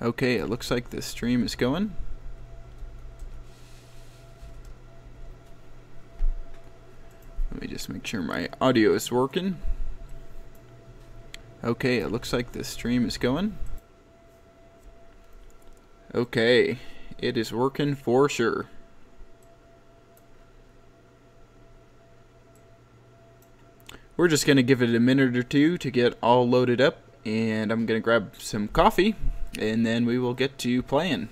Okay, it looks like the stream is going. Let me just make sure my audio is working. Okay, it looks like the stream is going. Okay, it is working for sure. We're just going to give it a minute or two to get all loaded up, and I'm going to grab some coffee, and then we will get to playing.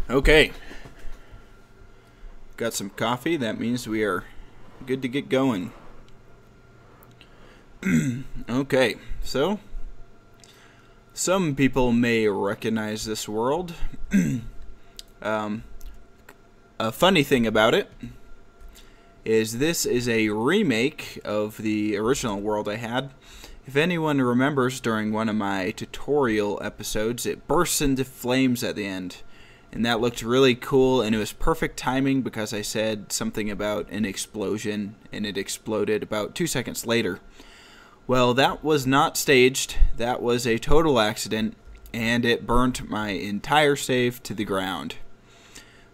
Okay, got some coffee. That means we are good to get going. Okay, so some people may recognize this world. A funny thing about it is this is a remake of the original world I had. If anyone remembers, during one of my tutorial episodes, it bursts into flames at the end. And that looked really cool, and it was perfect timing because I said something about an explosion, and it exploded about 2 seconds later. Well, that was not staged. That was a total accident, and it burnt my entire save to the ground.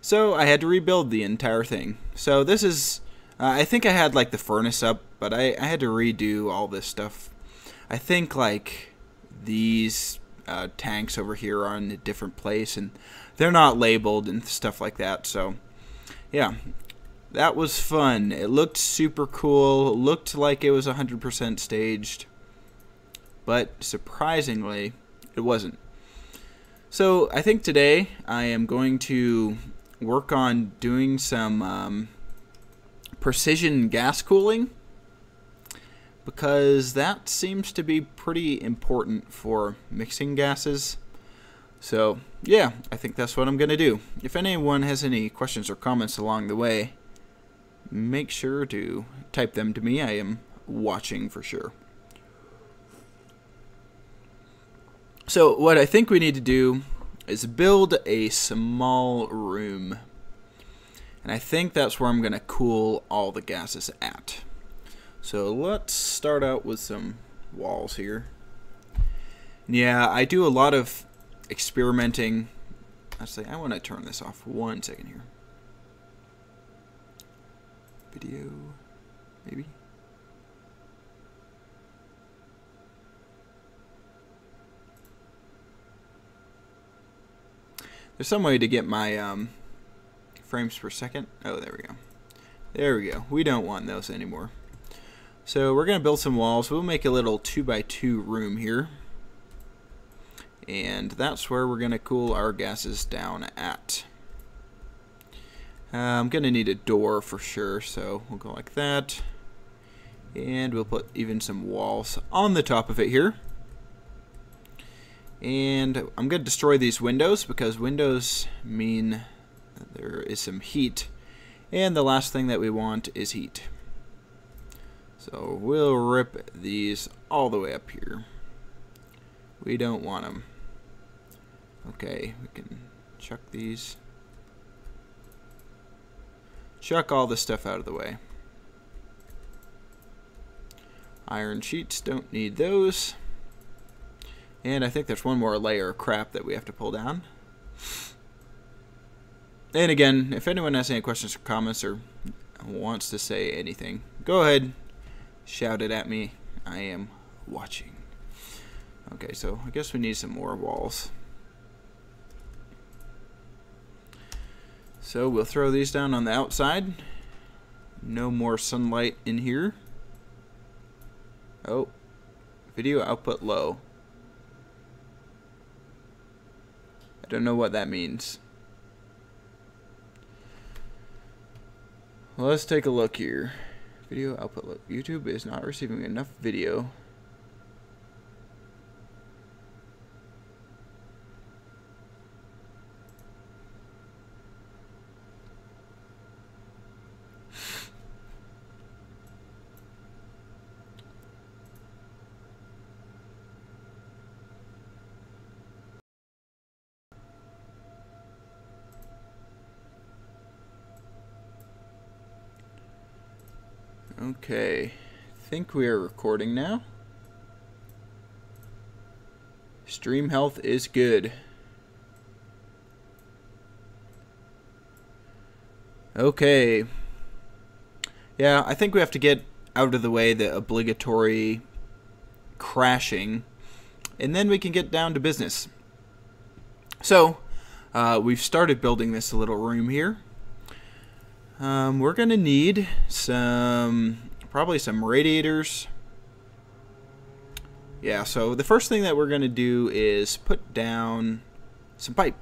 So I had to rebuild the entire thing. So this is, I think I had like the furnace up, but I had to redo all this stuff. I think like these tanks over here are in a different place, and they're not labeled and stuff like that. So yeah, that was fun. It looked super cool. It looked like it was 100% staged, but surprisingly it wasn't. So I think today I am going to work on doing some precision gas cooling, because that seems to be pretty important for mixing gases. So yeah, I think that's what I'm going to do. If anyone has any questions or comments along the way, make sure to type them to me. I am watching for sure. So what I think we need to do is build a small room. And I think that's where I'm going to cool all the gases at. So let's start out with some walls here. Yeah, I do a lot of experimenting. Actually, I want to turn this off 1 second here. Video, maybe. There's some way to get my frames per second. Oh, there we go. There we go. We don't want those anymore. So we're going to build some walls. We'll make a little 2x2 room here. And that's where we're going to cool our gases down at. I'm going to need a door for sure, so we'll go like that. And we'll put even some walls on the top of it here. And I'm going to destroy these windows, because windows mean there is some heat. And the last thing that we want is heat. So we'll rip these all the way up here. We don't want them. Okay, we can chuck these. Chuck all this stuff out of the way. Iron sheets, don't need those. And I think there's one more layer of crap that we have to pull down. And again, if anyone has any questions or comments or wants to say anything, go ahead, shout it at me. I am watching. Okay, so I guess we need some more walls. So we'll throw these down on the outside. No more sunlight in here. Oh, video output low. I don't know what that means. Well, let's take a look here. Video output low. YouTube is not receiving enough video. Okay, I think we are recording now. Stream health is good. Okay. Yeah, I think we have to get out of the way the obligatory crashing, and then we can get down to business. So, we've started building this little room here. We're gonna need probably some radiators. Yeah, so the first thing that we're gonna do is put down some pipe.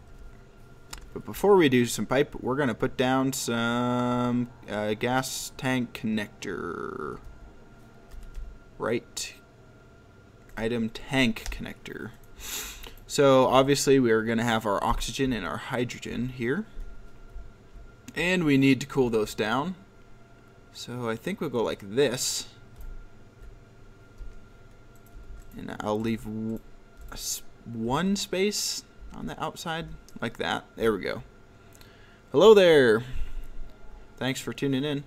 But before we do some pipe, we're gonna put down some gas tank connector. Right. Item tank connector. So obviously we are gonna have our oxygen and our hydrogen here. And we need to cool those down. So I think we'll go like this. And I'll leave one space on the outside, like that. There we go. Hello there. Thanks for tuning in.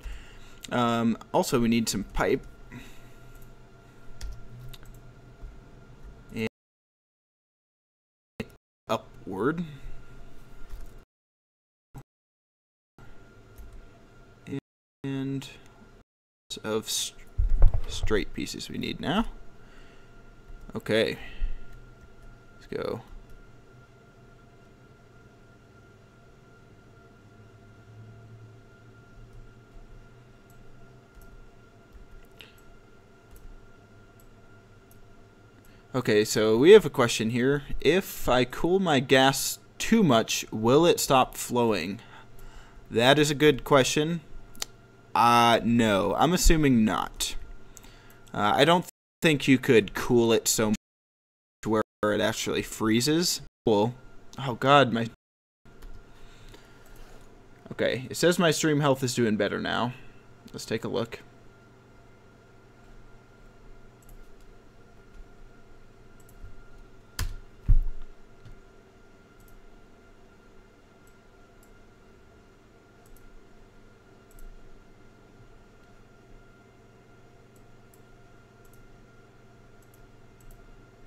Also, we need some pipe. And upward. And of straight pieces we need now. Okay, let's go. Okay, so we have a question here. If I cool my gas too much, will it stop flowing? That is a good question. No, I'm assuming not. I don't think you could cool it so much to where it actually freezes. Well, oh god, my... Okay, it says my stream health is doing better now. Let's take a look.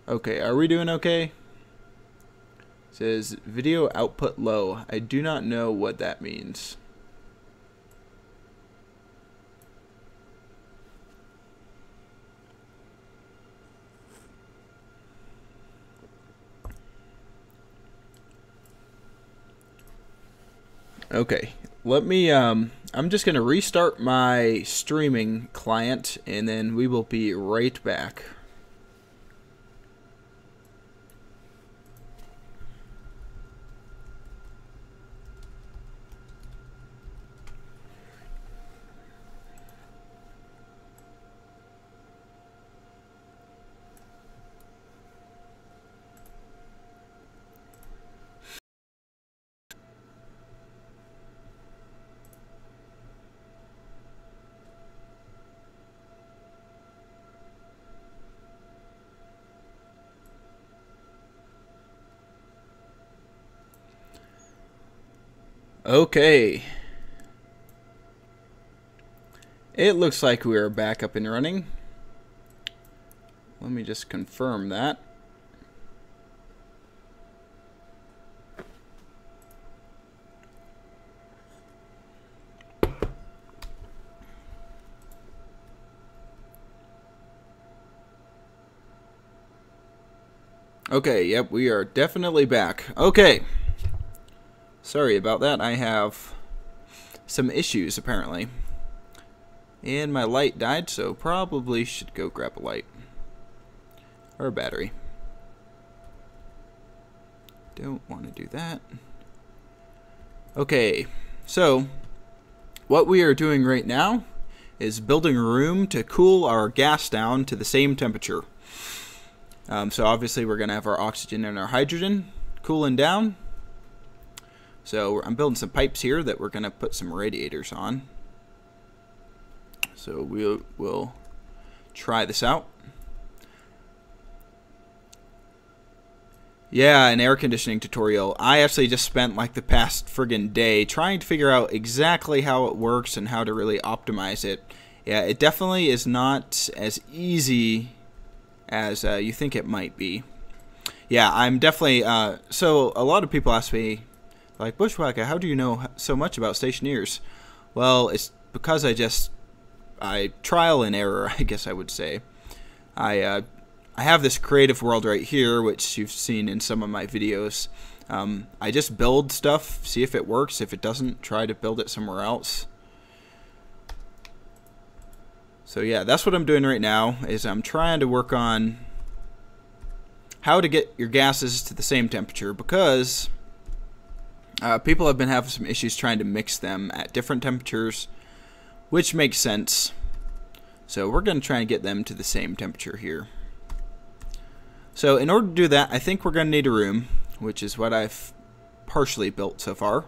Okay, are we doing okay? It says video output low. I do not know what that means. Okay, let me I'm just gonna restart my streaming client and then we will be right back. Okay. It looks like we're back up and running. let me just confirm that. Okay, yep, we are definitely back. Okay. Sorry about that. I have some issues, apparently. And my light died, so probably should go grab a light. Or a battery. Don't want to do that. Okay, so what we are doing right now is building a room to cool our gas down to the same temperature. So obviously we're going to have our oxygen and our hydrogen cooling down. So I'm building some pipes here that we're going to put some radiators on. So we'll try this out. Yeah, an air conditioning tutorial. I actually just spent like the past friggin' day trying to figure out exactly how it works and how to really optimize it. Yeah, it definitely is not as easy as you think it might be. Yeah, I'm definitely... so a lot of people ask me, like, Bushwackah, how do you know so much about Stationeers? Well, it's because I trial and error, I guess I would say. I have this creative world right here, which you've seen in some of my videos. I just build stuff, see if it works. If it doesn't, try to build it somewhere else. So yeah, that's what I'm doing right now, is I'm trying to work on how to get your gases to the same temperature, because people have been having some issues trying to mix them at different temperatures, which makes sense. So we're going to try and get them to the same temperature here. So in order to do that, I think we're going to need a room, which is what I've partially built so far.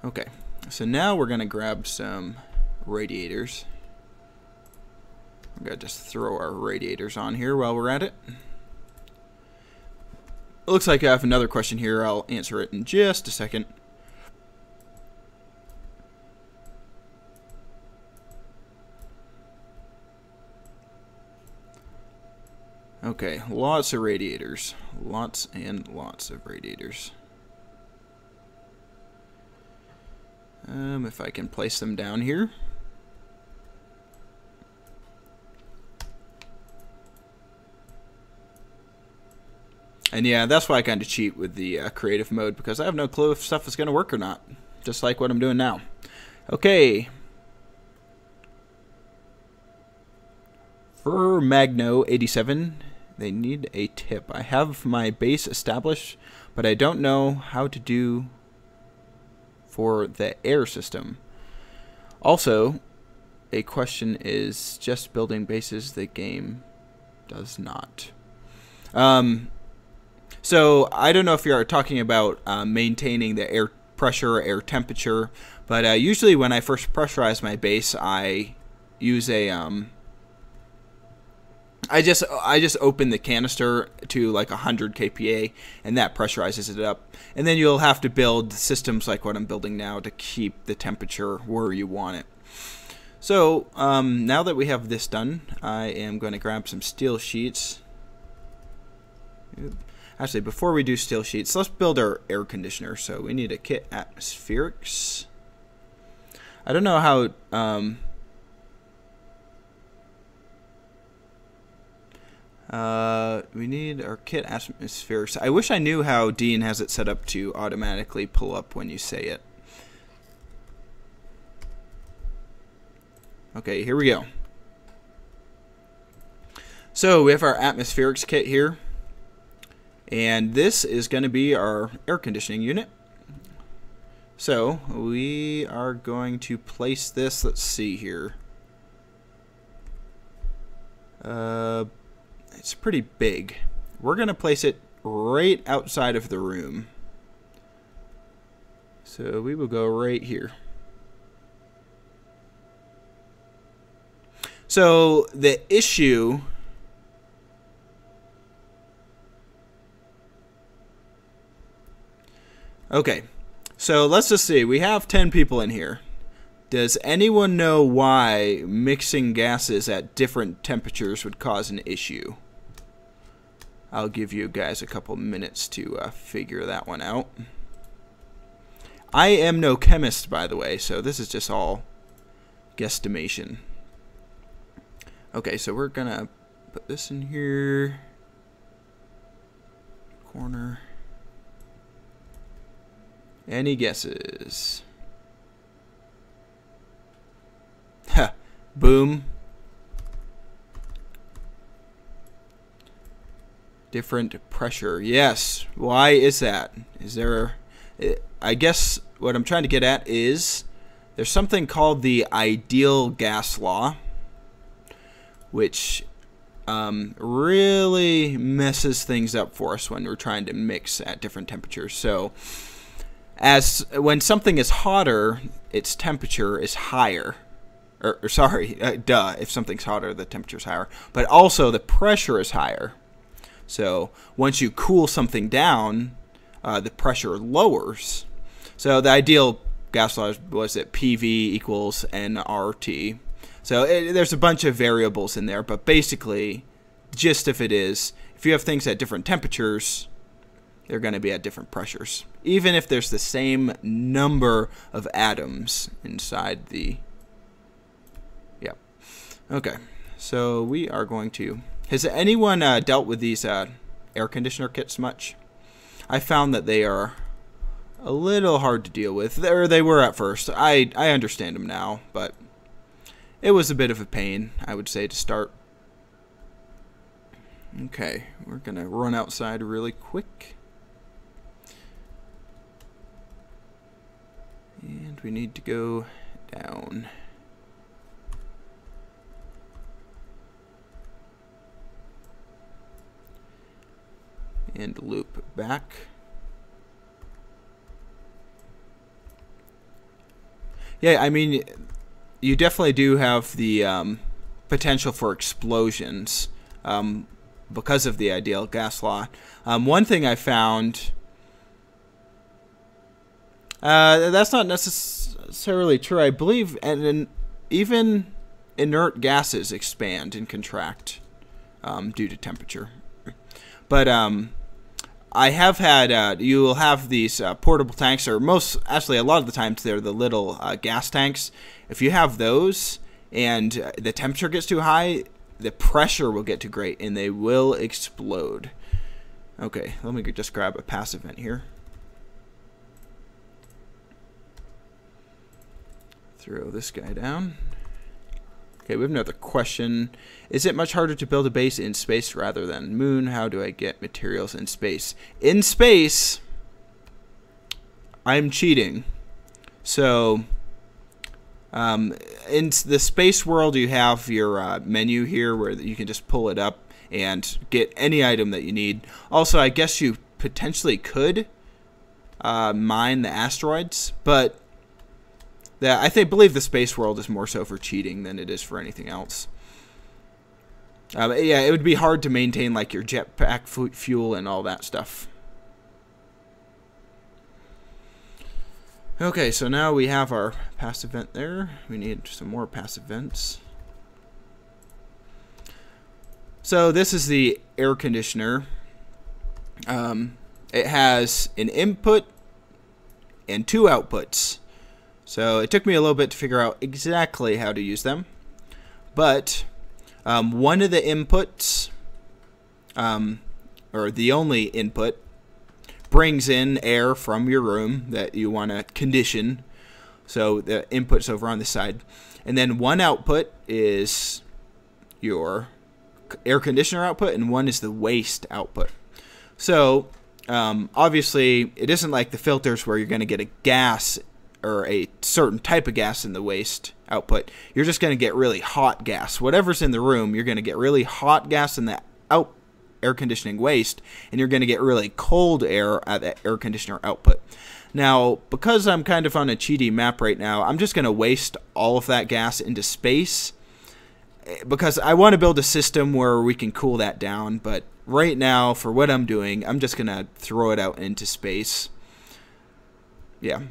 Okay, so now we're going to grab some radiators. We're going to just throw our radiators on here while we're at it. It looks like I have another question here. I'll answer it in just a second. Okay, lots of radiators. Lots and lots of radiators. If I can place them down here. And yeah, that's why I kind of cheat with the creative mode, because I have no clue if stuff is going to work or not. Just like what I'm doing now. Okay. For Magno87, they need a tip. I have my base established, but I don't know how to do for the air system. Also, a question is just building bases. The game does not. So I don't know if you're talking about maintaining the air pressure or air temperature, but usually when I first pressurize my base, I use a I just open the canister to like 100 kPa, and that pressurizes it up. And then you'll have to build systems like what I'm building now to keep the temperature where you want it. So now that we have this done, I am going to grab some steel sheets. Actually, before we do steel sheets, let's build our air conditioner. So we need a kit atmospherics. I don't know how... we need our kit atmospherics. I wish I knew how Dean has it set up to automatically pull up when you say it. Okay, here we go. So we have our atmospherics kit here, and this is going to be our air conditioning unit. So we are going to place this, let's see here. It's pretty big. We're going to place it right outside of the room. So we will go right here. So the issue Okay, so let's just see. We have 10 people in here. Does anyone know why mixing gases at different temperatures would cause an issue? I'll give you guys a couple minutes to figure that one out. I am no chemist, by the way, so this is just all guesstimation. Okay, so we're gonna put this in here. Corner. Any guesses? Ha! Boom. Different pressure. Yes. Why is that? Is there... I guess what I'm trying to get at is there's something called the ideal gas law, which really messes things up for us when we're trying to mix at different temperatures. So when something is hotter, its temperature is higher. Or sorry, if something's hotter, the temperature's higher. But also the pressure is higher. So once you cool something down, the pressure lowers. So the ideal gas law was that PV equals nRT. So there's a bunch of variables in there, but basically, the gist of it is, if you have things at different temperatures, they're going to be at different pressures, even if there's the same number of atoms inside the... Yep. Okay, so we are going to... Has anyone dealt with these air conditioner kits much? I found that they are a little hard to deal with. Or they were at first. I understand them now, but it was a bit of a pain, I would say, to start. Okay, we're going to run outside really quick. And we need to go down. And loop back. Yeah, I mean, you definitely do have the potential for explosions because of the ideal gas law. One thing I found, that's not necessarily true. I believe even inert gases expand and contract due to temperature. But I have had, you will have these portable tanks, or actually a lot of the times they're the little gas tanks. If you have those and the temperature gets too high, the pressure will get too great and they will explode. Okay, let me just grab a passive vent here. Throw this guy down. Okay, we have another question. Is it much harder to build a base in space rather than moon? How do I get materials in space? In space, I'm cheating. So, in the space world, you have your menu here where you can just pull it up and get any item that you need. Also, I guess you potentially could mine the asteroids, but I believe the space world is more so for cheating than it is for anything else. Yeah, it would be hard to maintain like your jetpack fuel and all that stuff. Okay, so now we have our passive vent there. We need some more passive vents. So this is the air conditioner. It has an input and 2 outputs. So it took me a little bit to figure out exactly how to use them. But one of the inputs, or the only input, brings in air from your room that you want to condition. So the input's over on the side. And then one output is your air conditioner output, and one is the waste output. So obviously it isn't like the filters where you're going to get a gas or a certain type of gas in the waste output. You're just going to get really hot gas. Whatever's in the room, you're going to get really hot gas in the air conditioning waste, and you're going to get really cold air at the air conditioner output. Now, because I'm kind of on a cheaty map right now, I'm just going to waste all of that gas into space, because I want to build a system where we can cool that down. But right now, for what I'm doing, I'm just going to throw it out into space. yeah.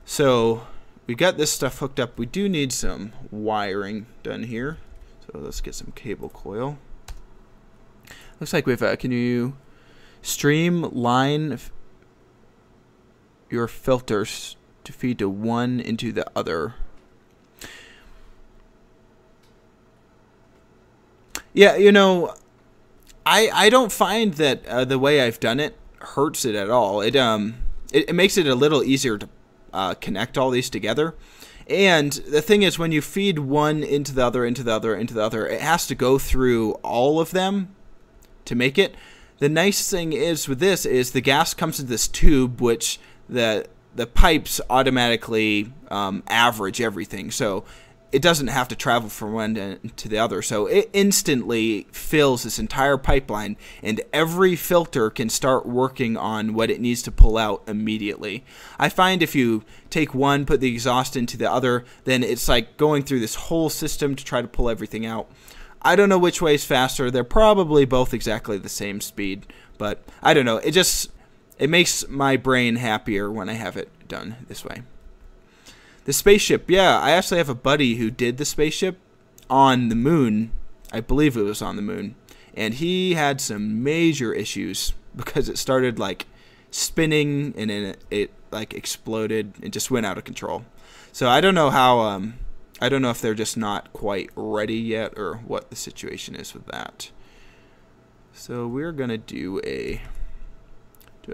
So we got this stuff hooked up. We do need some wiring done here. So let's get some cable coil. Looks like we've, can you streamline your filters to feed to one into the other? Yeah, you know, I don't find that the way I've done it hurts it at all. It makes it a little easier to connect all these together. And the thing is, when you feed one into the other, into the other, into the other, it has to go through all of them to make it. The nice thing is with this is the gas comes into this tube, which the pipes automatically average everything. So it doesn't have to travel from one to the other. So it instantly fills this entire pipeline, and every filter can start working on what it needs to pull out immediately. I find if you take one, put the exhaust into the other, then it's like going through this whole system to try to pull everything out. I don't know which way is faster. They're probably both exactly the same speed, but I don't know. It makes my brain happier when I have it done this way. The spaceship, yeah, I actually have a buddy who did the spaceship on the moon. I believe it was on the moon. And he had some major issues because it started like spinning and then it like exploded and just went out of control. So I don't know how, I don't know if they're just not quite ready yet or what the situation is with that. So we're going to do a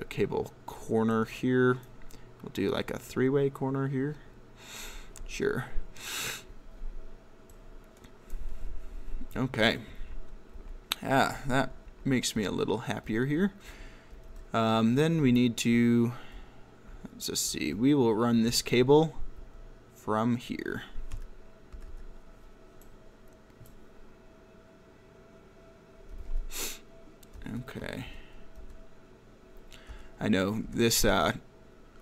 cable corner here. We'll do like a three-way corner here. Sure. Okay. Ah, that makes me a little happier here. Then we need to, let's just see, we will run this cable from here. Okay. I know this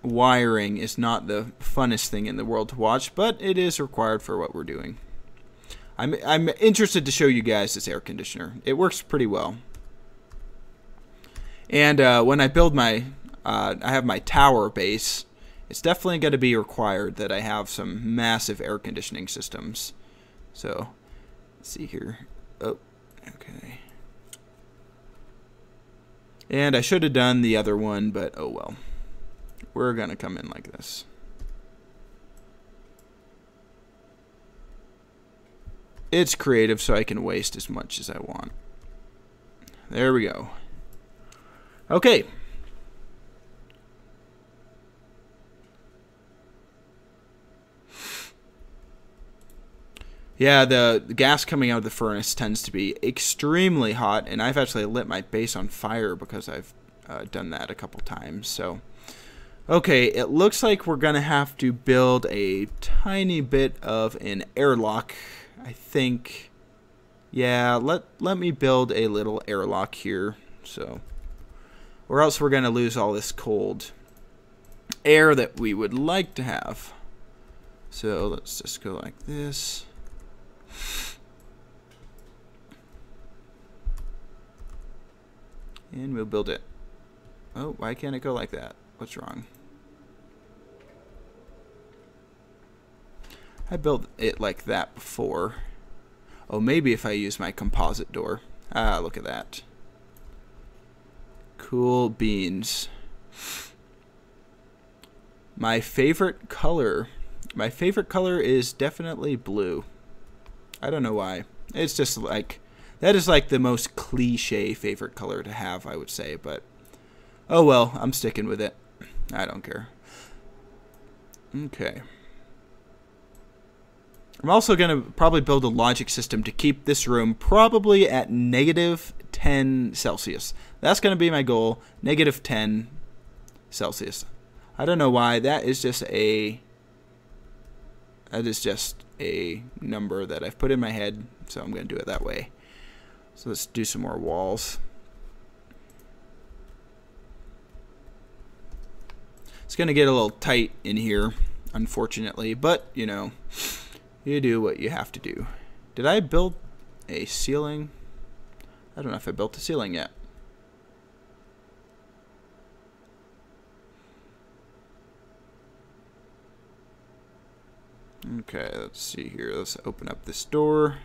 wiring is not the funnest thing in the world to watch, but it is required for what we're doing. I'm interested to show you guys this air conditioner. It works pretty well. And when I build my, I have my tower base, it's definitely going to be required that I have some massive air conditioning systems. So, let's see here. Oh, okay. And I should have done the other one, but oh well. We're going to come in like this. It's creative, so I can waste as much as I want. There we go. Okay. Yeah, the gas coming out of the furnace tends to be extremely hot, and I've actually lit my base on fire because I've done that a couple times. So, okay, it looks like we're going to have to build a tiny bit of an airlock, I think. Yeah, let me build a little airlock here, so, or else we're going to lose all this cold air that we would like to have. So let's just go like this. And we'll build it. Oh, why can't it go like that? What's wrong? I built it like that before. Oh, maybe if I use my composite door. Ah, look at that. Cool beans. My favorite color. My favorite color is definitely blue. I don't know why. It's just like, that is like the most cliche favorite color to have, I would say, but oh well, I'm sticking with it. I don't care. Okay. I'm also going to probably build a logic system to keep this room probably at -10 Celsius. That's going to be my goal, -10 Celsius. I don't know why. That is just a number that I've put in my head, so I'm going to do it that way. So let's do some more walls. It's going to get a little tight in here, unfortunately, but, you know, you do what you have to do. Did I build a ceiling? I don't know if I built a ceiling yet. Okay, let's see here. Let's open up this door.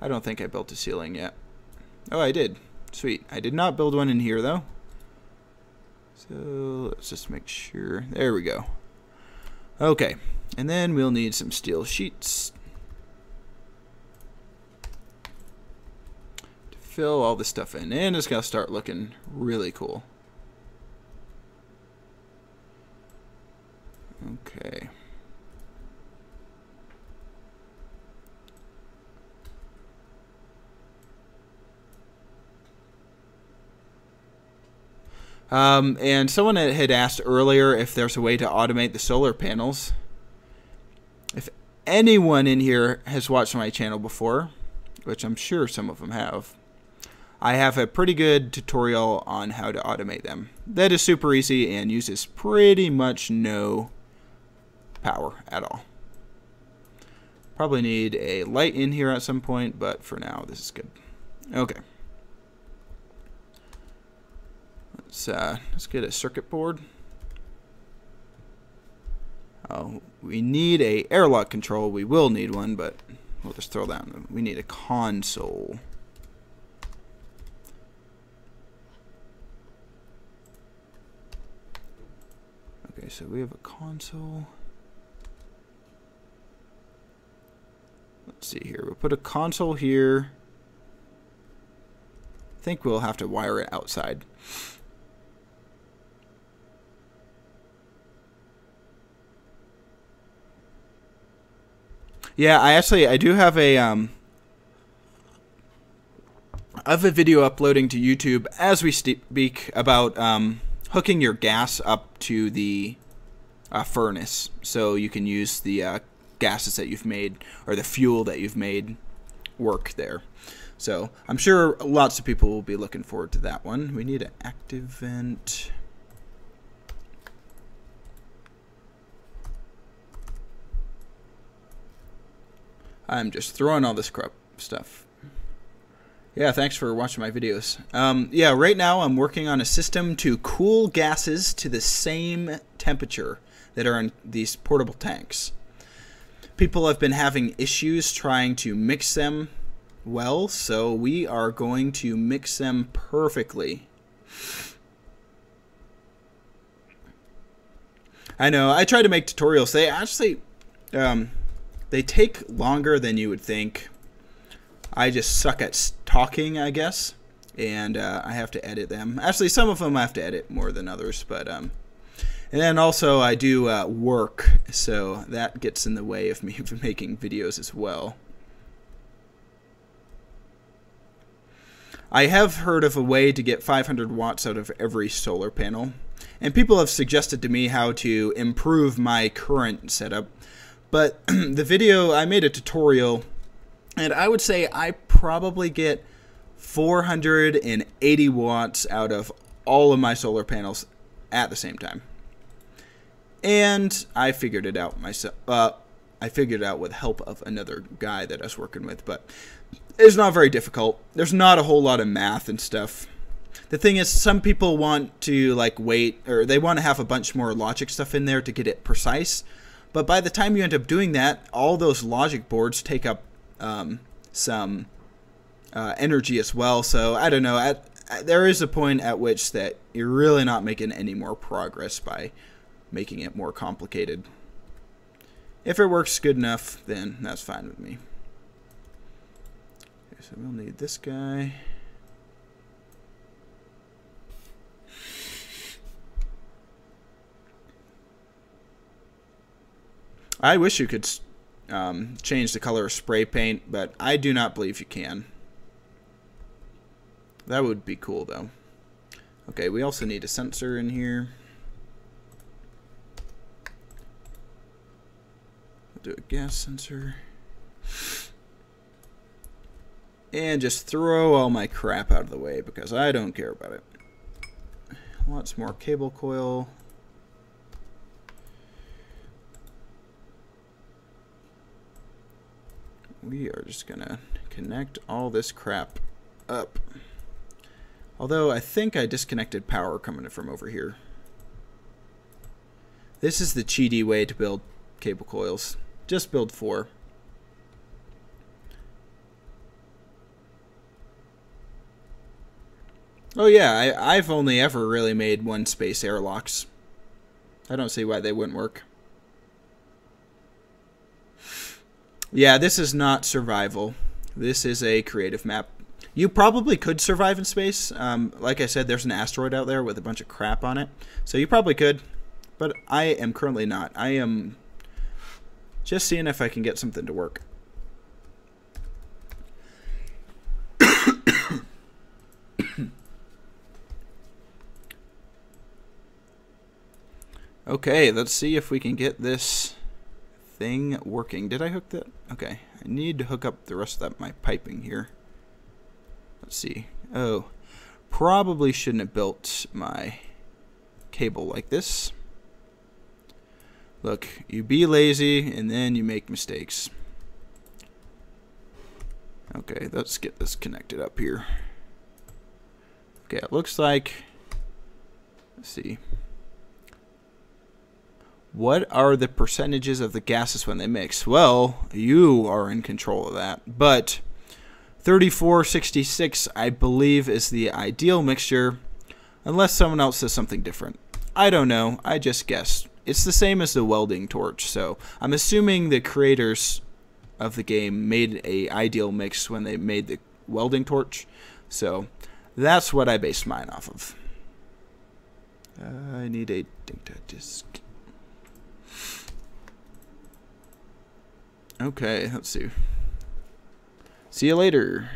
I don't think I built a ceiling yet. Oh, I did. Sweet. I did not build one in here, though. So let's just make sure. There we go. Okay, and then we'll need some steel sheets to fill all this stuff in, and it's gonna start looking really cool. Okay. And someone had asked earlier if there's a way to automate the solar panels. If anyone in here has watched my channel before, which I'm sure some of them have, I have a pretty good tutorial on how to automate them. That is super easy and uses pretty much no power at all. Probably need a light in here at some point, but for now this is good. Okay. Let's get a circuit board. Oh, we need a airlock control. We will need one, but we'll just throw that in. We need a console. Okay, so we have a console. Let's see here. We'll put a console here. I think we'll have to wire it outside. Yeah, I do have I have a video uploading to YouTube as we speak about hooking your gas up to the furnace, so you can use the gases that you've made, or the fuel that you've made, work there. So I'm sure lots of people will be looking forward to that one. We need an active vent. I'm just throwing all this crap stuff. Yeah, thanks for watching my videos. Yeah, right now I'm working on a system to cool gases to the same temperature that are in these portable tanks. People have been having issues trying to mix them well, so we are going to mix them perfectly. I know, I try to make tutorials. They actually, they take longer than you would think. I just suck at talking, I guess, and I have to edit them. Actually, some of them I have to edit more than others, but and then also I do work, so that gets in the way of me making videos as well. I have heard of a way to get 500 watts out of every solar panel, and people have suggested to me how to improve my current setup. But the video, I made a tutorial, and I would say I probably get 480 watts out of all of my solar panels at the same time. And I figured it out myself. I figured it out with help of another guy that I was working with, but it's not very difficult. There's not a whole lot of math and stuff. The thing is, some people want to like wait, or they want to have a bunch more logic stuff in there to get it precise. But by the time you end up doing that, all those logic boards take up some energy as well. So I don't know. There is a point at which that you're really not making any more progress by making it more complicated. If it works good enough, then that's fine with me. Okay, so we'll need this guy. I wish you could change the color of spray paint, but I do not believe you can. That would be cool, though. Okay, we also need a sensor in here. We'll do a gas sensor. And just throw all my crap out of the way because I don't care about it. Lots more cable coil. We are just gonna connect all this crap up. Although I think I disconnected power coming from over here. This is the cheaty way to build cable coils. Just build 4. Oh yeah, I've only ever really made 1 space airlocks. I don't see why they wouldn't work. Yeah, this is not survival. This is a creative map. You probably could survive in space. Like I said, there's an asteroid out there with a bunch of crap on it. So you probably could, but I am currently not. I am just seeing if I can get something to work. Okay, let's see if we can get this thing working. Did I hook that? Okay, I need to hook up the rest of my piping here. Let's see. Oh, probably shouldn't have built my cable like this. Look, you be lazy and then you make mistakes. Okay, let's get this connected up here. Okay, it looks like, let's see. What are the percentages of the gases when they mix? Well, you are in control of that. But 3466, I believe, is the ideal mixture, unless someone else says something different. I don't know. I just guessed. It's the same as the welding torch, so I'm assuming the creators of the game made a ideal mix when they made the welding torch. So that's what I based mine off of. I need a data disk. Okay, let's see. See you later.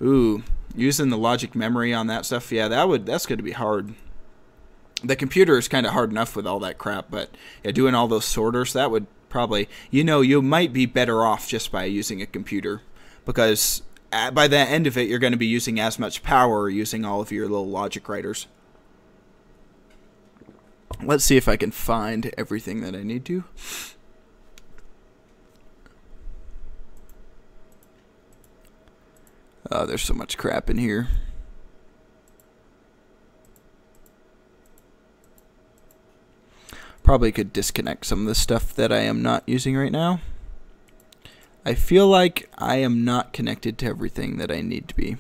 Ooh, using the logic memory on that stuff, yeah, that's going to be hard. The computer is kind of hard enough with all that crap, but yeah, doing all those sorters, that would probably, you might be better off just by using a computer, because by the end of it, you're going to be using as much power using all of your little logic writers. Let's see if I can find everything that I need to. Oh, there's so much crap in here. Probably could disconnect some of the stuff that I am not using right now. I feel like I am not connected to everything that I need to be.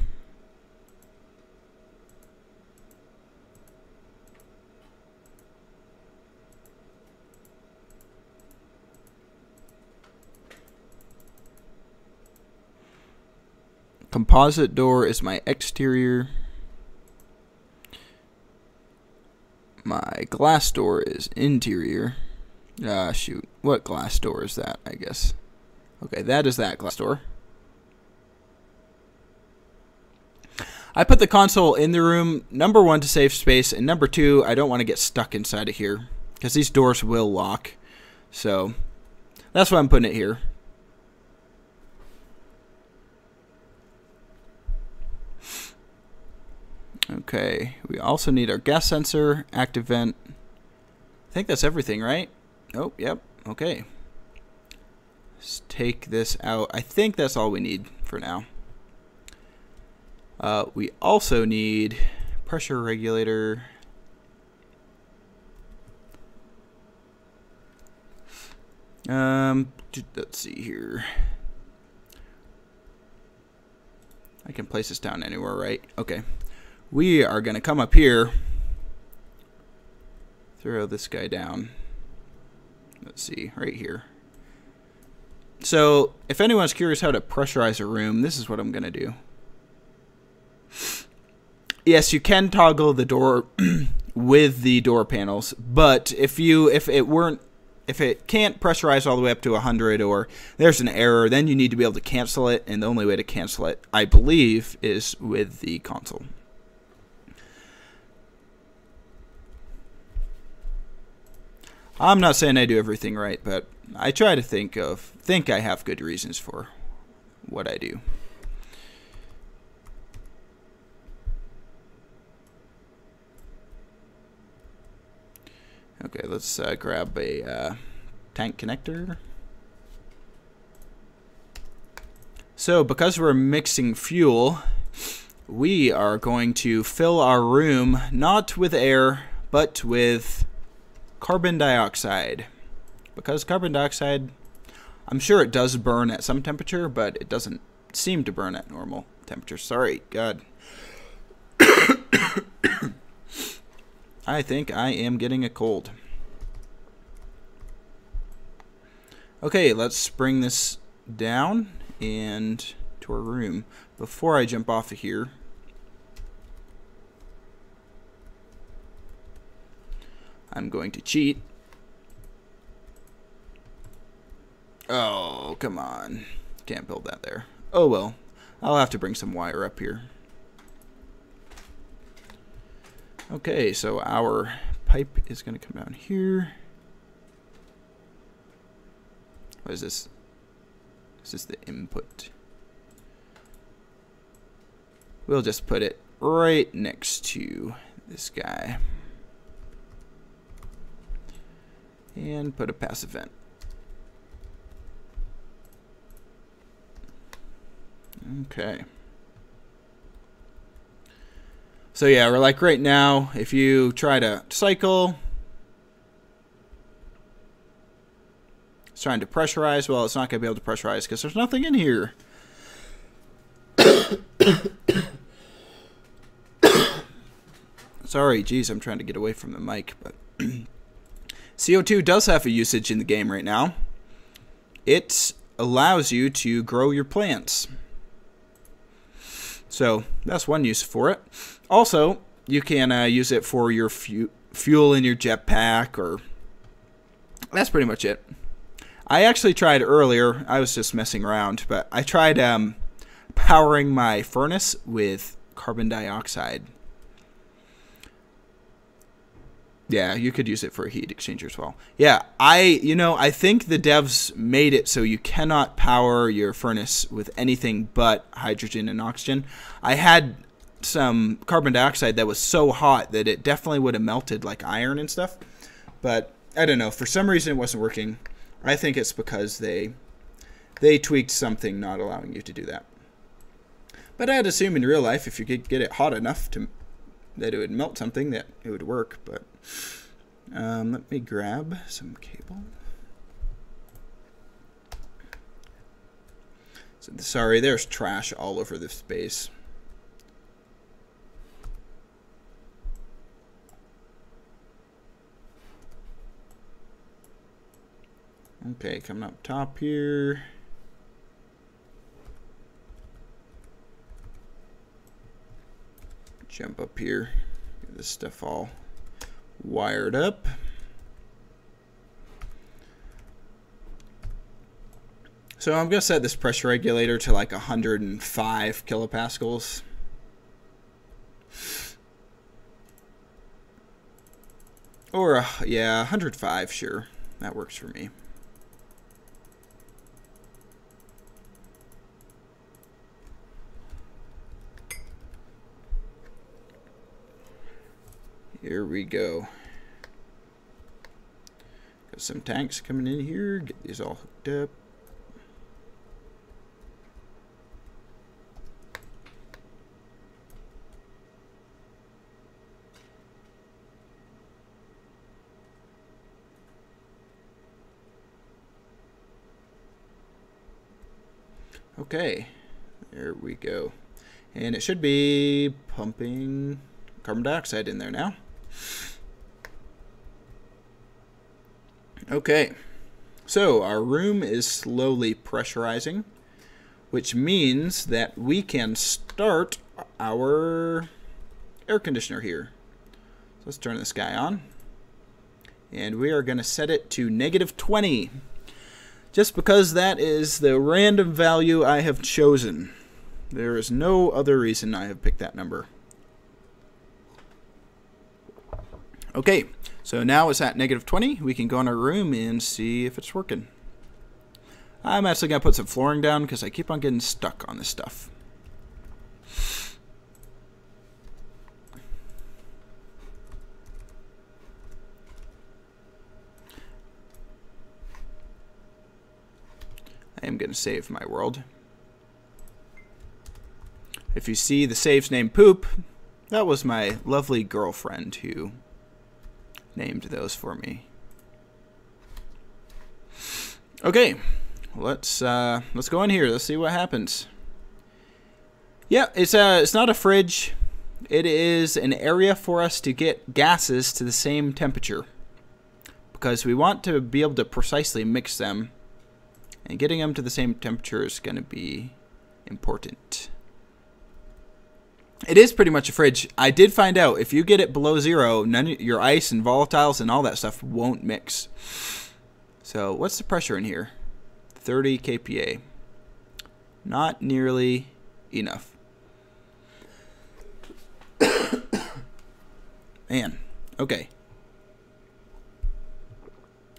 Composite door is my exterior. My glass door is interior. Shoot. What glass door is that, I guess? Okay, that is that glass door. I put the console in the room, number 1, to save space, and number 2, I don't want to get stuck inside of here, because these doors will lock. So, that's why I'm putting it here. Okay, we also need our gas sensor, active vent. I think that's everything, right? Oh, yep, okay. Let's take this out. I think that's all we need for now. We also need pressure regulator. Let's see here. I can place this down anywhere, right? Okay. We are going to come up here, throw this guy down. Let's see, right here. So, if anyone's curious how to pressurize a room, this is what I'm going to do. Yes, you can toggle the door with the door panels, but if it can't pressurize all the way up to 100, or there's an error, then you need to be able to cancel it, and the only way to cancel it, I believe, is with the console. I'm not saying I do everything right, but I try to think I have good reasons for what I do. Okay, let's grab a tank connector. So, because we're mixing fuel, we are going to fill our room not with air, but with carbon dioxide. Because carbon dioxide, I'm sure it does burn at some temperature, but it doesn't seem to burn at normal temperature. Sorry, God. I think I am getting a cold. Okay, let's bring this down and to our room. Before I jump off of here, I'm going to cheat. Oh, come on. Can't build that there. Oh well. I'll have to bring some wire up here. Okay, so our pipe is going to come down here. What is this? This is the input. We'll just put it right next to this guy. And put a passive vent. Okay. So yeah, we're like right now, if you try to cycle, it's trying to pressurize. Well, it's not going to be able to pressurize because there's nothing in here. Sorry, geez, I'm trying to get away from the mic, but CO2 does have a usage in the game right now. It allows you to grow your plants. So that's one use for it. Also, you can use it for your fuel in your jetpack, or that's pretty much it. I actually tried earlier, I was just messing around, but I tried powering my furnace with carbon dioxide. Yeah, you could use it for a heat exchanger as well. Yeah, I think the devs made it so you cannot power your furnace with anything but hydrogen and oxygen. I had some carbon dioxide that was so hot that it definitely would have melted like iron and stuff. But I don't know, for some reason it wasn't working. I think it's because they tweaked something not allowing you to do that. But I'd assume in real life if you could get it hot enough that it would melt something, that it would work. But let me grab some cable. So, sorry, there's trash all over this space. Okay, coming up top here. Jump up here. Get this stuff all wired up. So I'm going to set this pressure regulator to like 105 kilopascals. Or, yeah, 105, sure. That works for me. Here we go. Got some tanks coming in here. Get these all hooked up. Okay, there we go. And it should be pumping carbon dioxide in there now. Okay, so our room is slowly pressurizing, which means that we can start our air conditioner here. So let's turn this guy on. And we are going to set it to -20. Just because that is the random value I have chosen. There is no other reason I have picked that number. Okay, so now it's at -20. We can go in our room and see if it's working. I'm actually going to put some flooring down because I keep on getting stuck on this stuff. I am going to save my world. If you see the save's name Poop, that was my lovely girlfriend who named those for me. Okay, let's go in here. Let's see what happens. Yeah, it's not a fridge. It is an area for us to get gases to the same temperature, because we want to be able to precisely mix them, and getting them to the same temperature is going to be important. It is pretty much a fridge. I did find out if you get it below 0, none of your ice and volatiles and all that stuff won't mix. So what's the pressure in here? 30 kPa. Not nearly enough. Man, okay.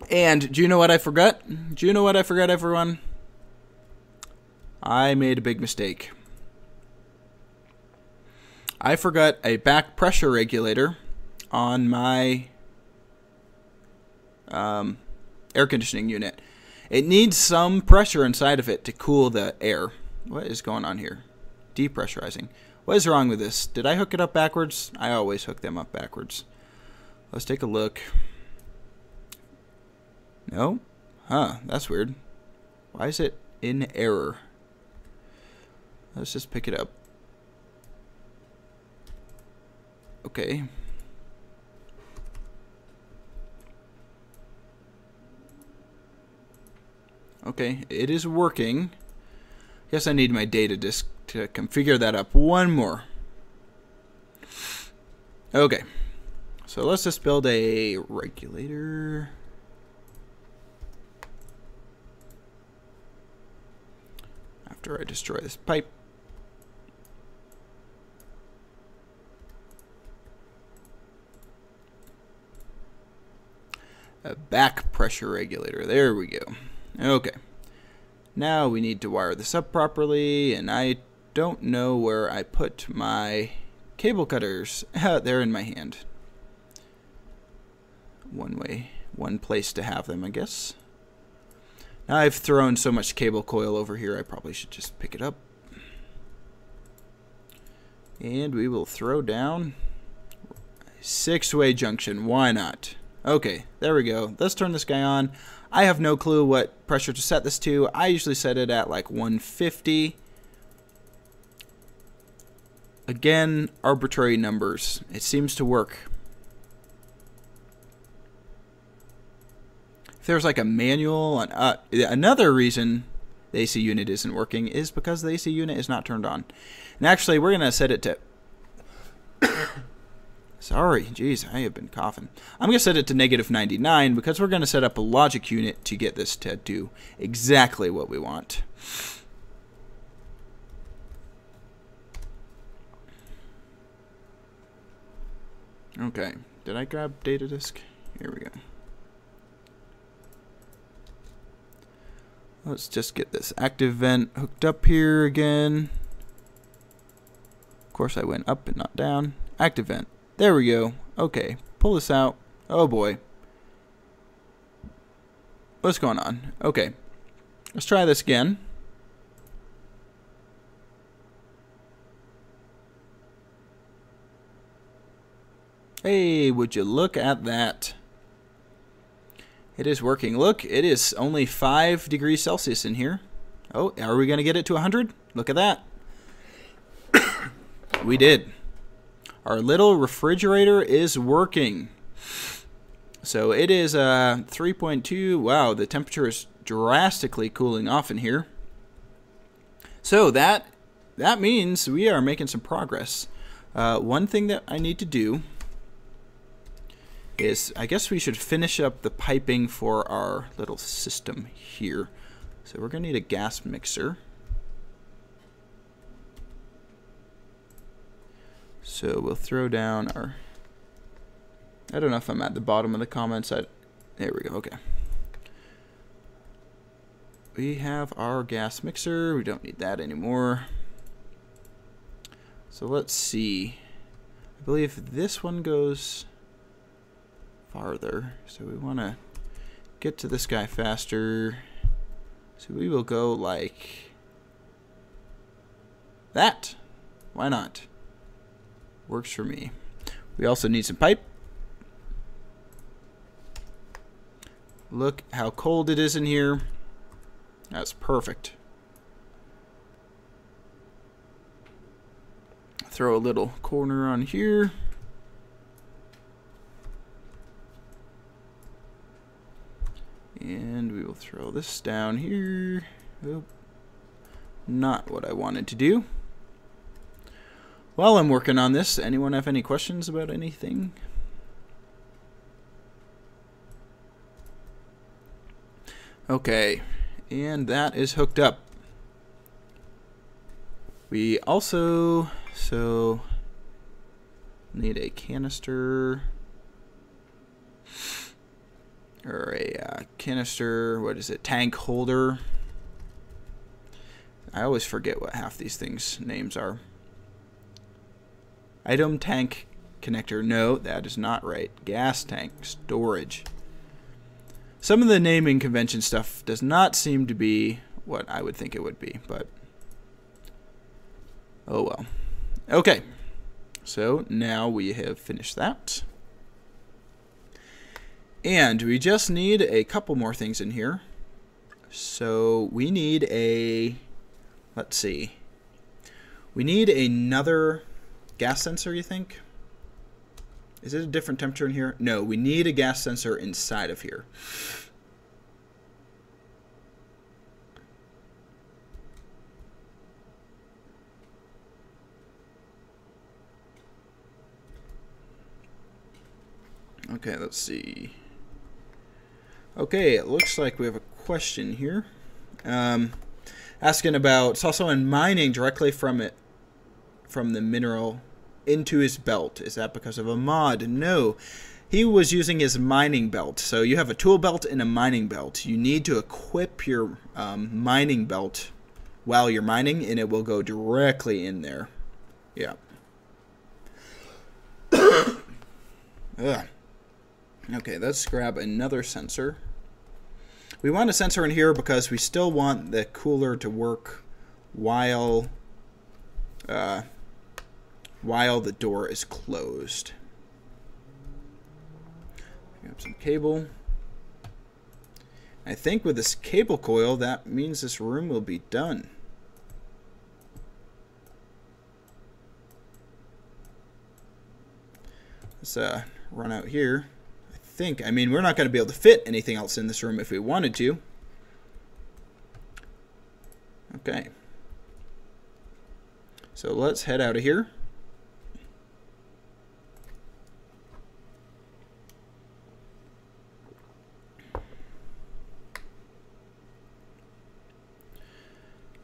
And do you know what I forgot? Do you know what I forgot, everyone? I made a big mistake. I forgot a back pressure regulator on my air conditioning unit. It needs some pressure inside of it to cool the air. What is going on here? Depressurizing. What is wrong with this? Did I hook it up backwards? I always hook them up backwards. Let's take a look. No? Huh, that's weird. Why is it in error? Let's just pick it up. Okay. Okay, it is working. Guess I need my data disk to configure that up one more. Okay. So let's just build a regulator. After I destroy this pipe. A back pressure regulator. There we go. Okay. Now we need to wire this up properly, and I don't know where I put my cable cutters. They're in my hand. One place to have them, I guess. Now I've thrown so much cable coil over here, I probably should just pick it up. And we will throw down a 6-way junction. Why not? Okay, there we go. Let's turn this guy on. I have no clue what pressure to set this to. I usually set it at like 150. Again, arbitrary numbers. It seems to work. If there's like a manual on another reason the AC unit isn't working is because the AC unit is not turned on. And actually, we're going to set it to sorry, geez, I have been coughing. I'm going to set it to -99 because we're going to set up a logic unit to get this to do exactly what we want. Okay, did I grab data disk? Here we go. Let's just get this active vent hooked up here again. Of course, I went up and not down. Active vent. There we go. Okay, pull this out. Oh boy. What's going on? Okay, let's try this again. Hey, would you look at that? It is working. Look, it is only 5 degrees Celsius in here. Oh, are we going to get it to 100? Look at that. We did. Our little refrigerator is working. So it is 3.2. Wow, the temperature is drastically cooling off in here. So that means we are making some progress. One thing that I need to do is, I guess we should finish up the piping for our little system here. So we're going to need a gas mixer. So we'll throw down our, I don't know if I'm at the bottom of the comments. There we go, okay. We have our gas mixer. We don't need that anymore. So let's see. I believe this one goes farther. So we want to get to this guy faster. So we will go like that. Why not? Works for me. We also need some pipe. Look how cold it is in here. That's perfect. Throw a little corner on here. And we will throw this down here. Oh, not what I wanted to do. While I'm working on this, anyone have any questions about anything? Okay, and that is hooked up. We also need a canister or a canister, what is it, tank holder. I always forget what half these things names are. Item tank connector. No, that is not right. Gas tank storage. Some of the naming convention stuff does not seem to be what I would think it would be, but oh well. Okay, so now we have finished that. And we just need a couple more things in here. So we need a, let's see. We need another gas sensor, you think? Is it a different temperature in here? No, we need a gas sensor inside of here. Okay, let's see. Okay, it looks like we have a question here. Asking about saw someone mining directly from the mineral into his belt. Is that because of a mod? No. He was using his mining belt. So you have a tool belt and a mining belt. You need to equip your mining belt while you're mining, and it will go directly in there. Yeah. Ugh. Okay, let's grab another sensor. We want a sensor in here because we still want the cooler to work while the door is closed. Grab some cable. I think with this cable coil, that means this room will be done. Let's run out here. I mean, we're not going to be able to fit anything else in this room if we wanted to. Okay. So let's head out of here.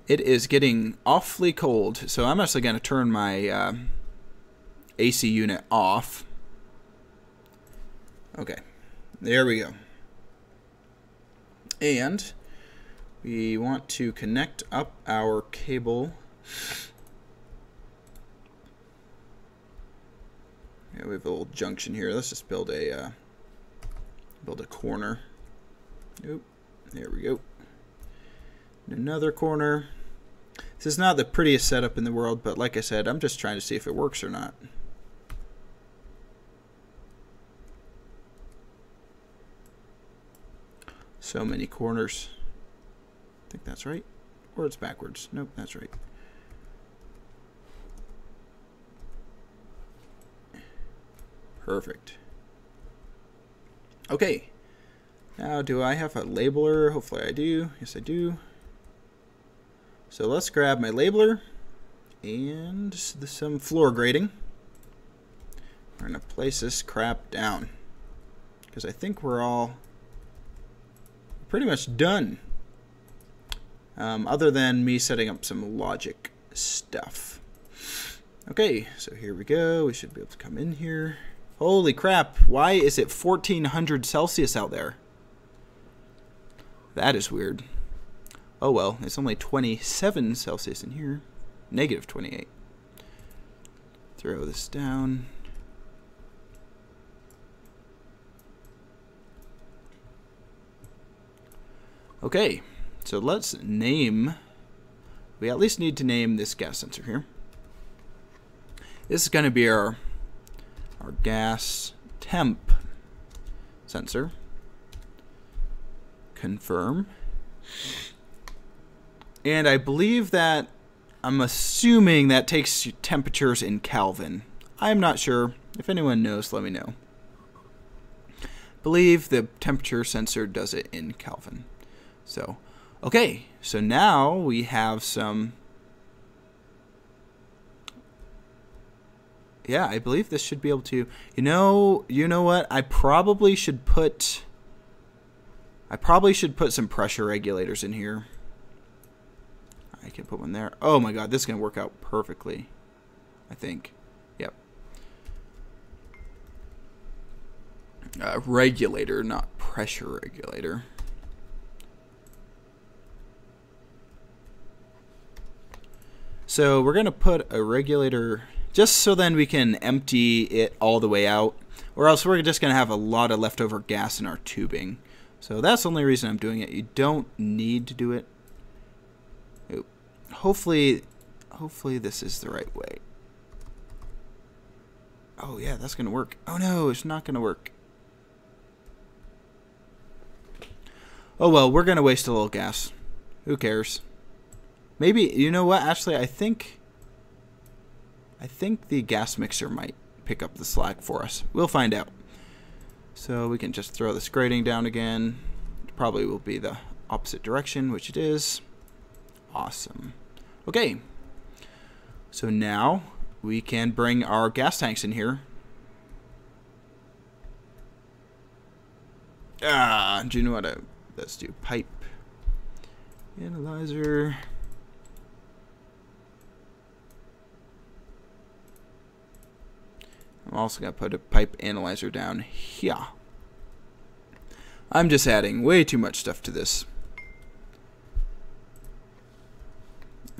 It is getting awfully cold, so I'm actually going to turn my AC unit off. Okay, there we go. And we want to connect up our cable. Yeah, we have a little junction here. Let's just build a corner. Oop, there we go. And another corner. This is not the prettiest setup in the world, but like I said, I'm just trying to see if it works or not. So many corners. I think that's right. Or it's backwards. Nope, that's right. Perfect. Okay. Now, do I have a labeler? Hopefully I do. Yes, I do. So let's grab my labeler and some floor grading. We're going to place this crap down because I think we're all pretty much done, other than me setting up some logic stuff. Okay, so here we go. We should be able to come in here. Holy crap, why is it 1400 Celsius out there? That is weird. Oh well, it's only 27 Celsius in here. Negative 28. Throw this down. Okay, so let's name, we at least need to name this gas sensor here. This is going to be our gas temp sensor. Confirm. And I believe that, I'm assuming that takes temperatures in Kelvin. I'm not sure. If anyone knows, let me know. I believe the temperature sensor does it in Kelvin. So, okay. So now we have some... Yeah, I believe this should be able to... You know what? I probably should put some pressure regulators in here. I can put one there. Oh my god, this is going to work out perfectly. I think. Yep. Regulator, not pressure regulator. So we're going to put a regulator just so then we can empty it all the way out. Or else we're just going to have a lot of leftover gas in our tubing. So that's the only reason I'm doing it. You don't need to do it. Hopefully this is the right way. Oh yeah, that's gonna work. Oh no, it's not gonna work. Oh well, we're gonna waste a little gas. Who cares? Maybe, you know what? Actually, I think the gas mixer might pick up the slack for us. We'll find out. So we can just throw this grating down again. It probably will be the opposite direction, which it is. Awesome. Okay. So now we can bring our gas tanks in here. Do you know what? Let's do pipe analyzer. I'm also going to put a pipe analyzer down here. I'm just adding way too much stuff to this.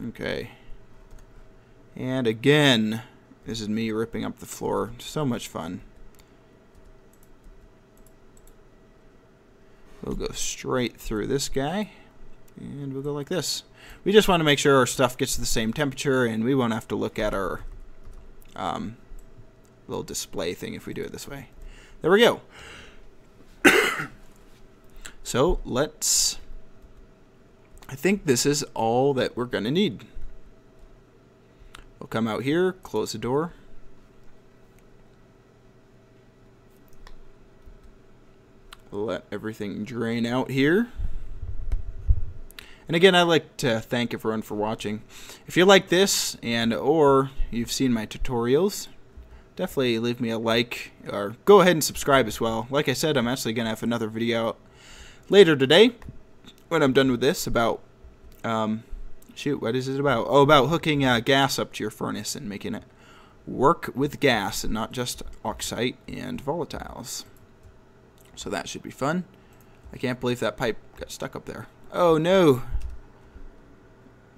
Okay. And again, this is me ripping up the floor. So much fun. We'll go straight through this guy. And we'll go like this. We just want to make sure our stuff gets to the same temperature and we won't have to look at our little display thing if we do it this way. There we go. So let's... I think this is all that we're going to need. We'll come out here, close the door. Let everything drain out here. And again, I'd like to thank everyone for watching. If you like this or you've seen my tutorials, definitely leave me a like or go ahead and subscribe as well. Like I said, I'm actually going to have another video out later today when I'm done with this about, shoot, what is it about? Oh, about hooking gas up to your furnace and making it work with gas and not just oxide and volatiles. So that should be fun. I can't believe that pipe got stuck up there. Oh no!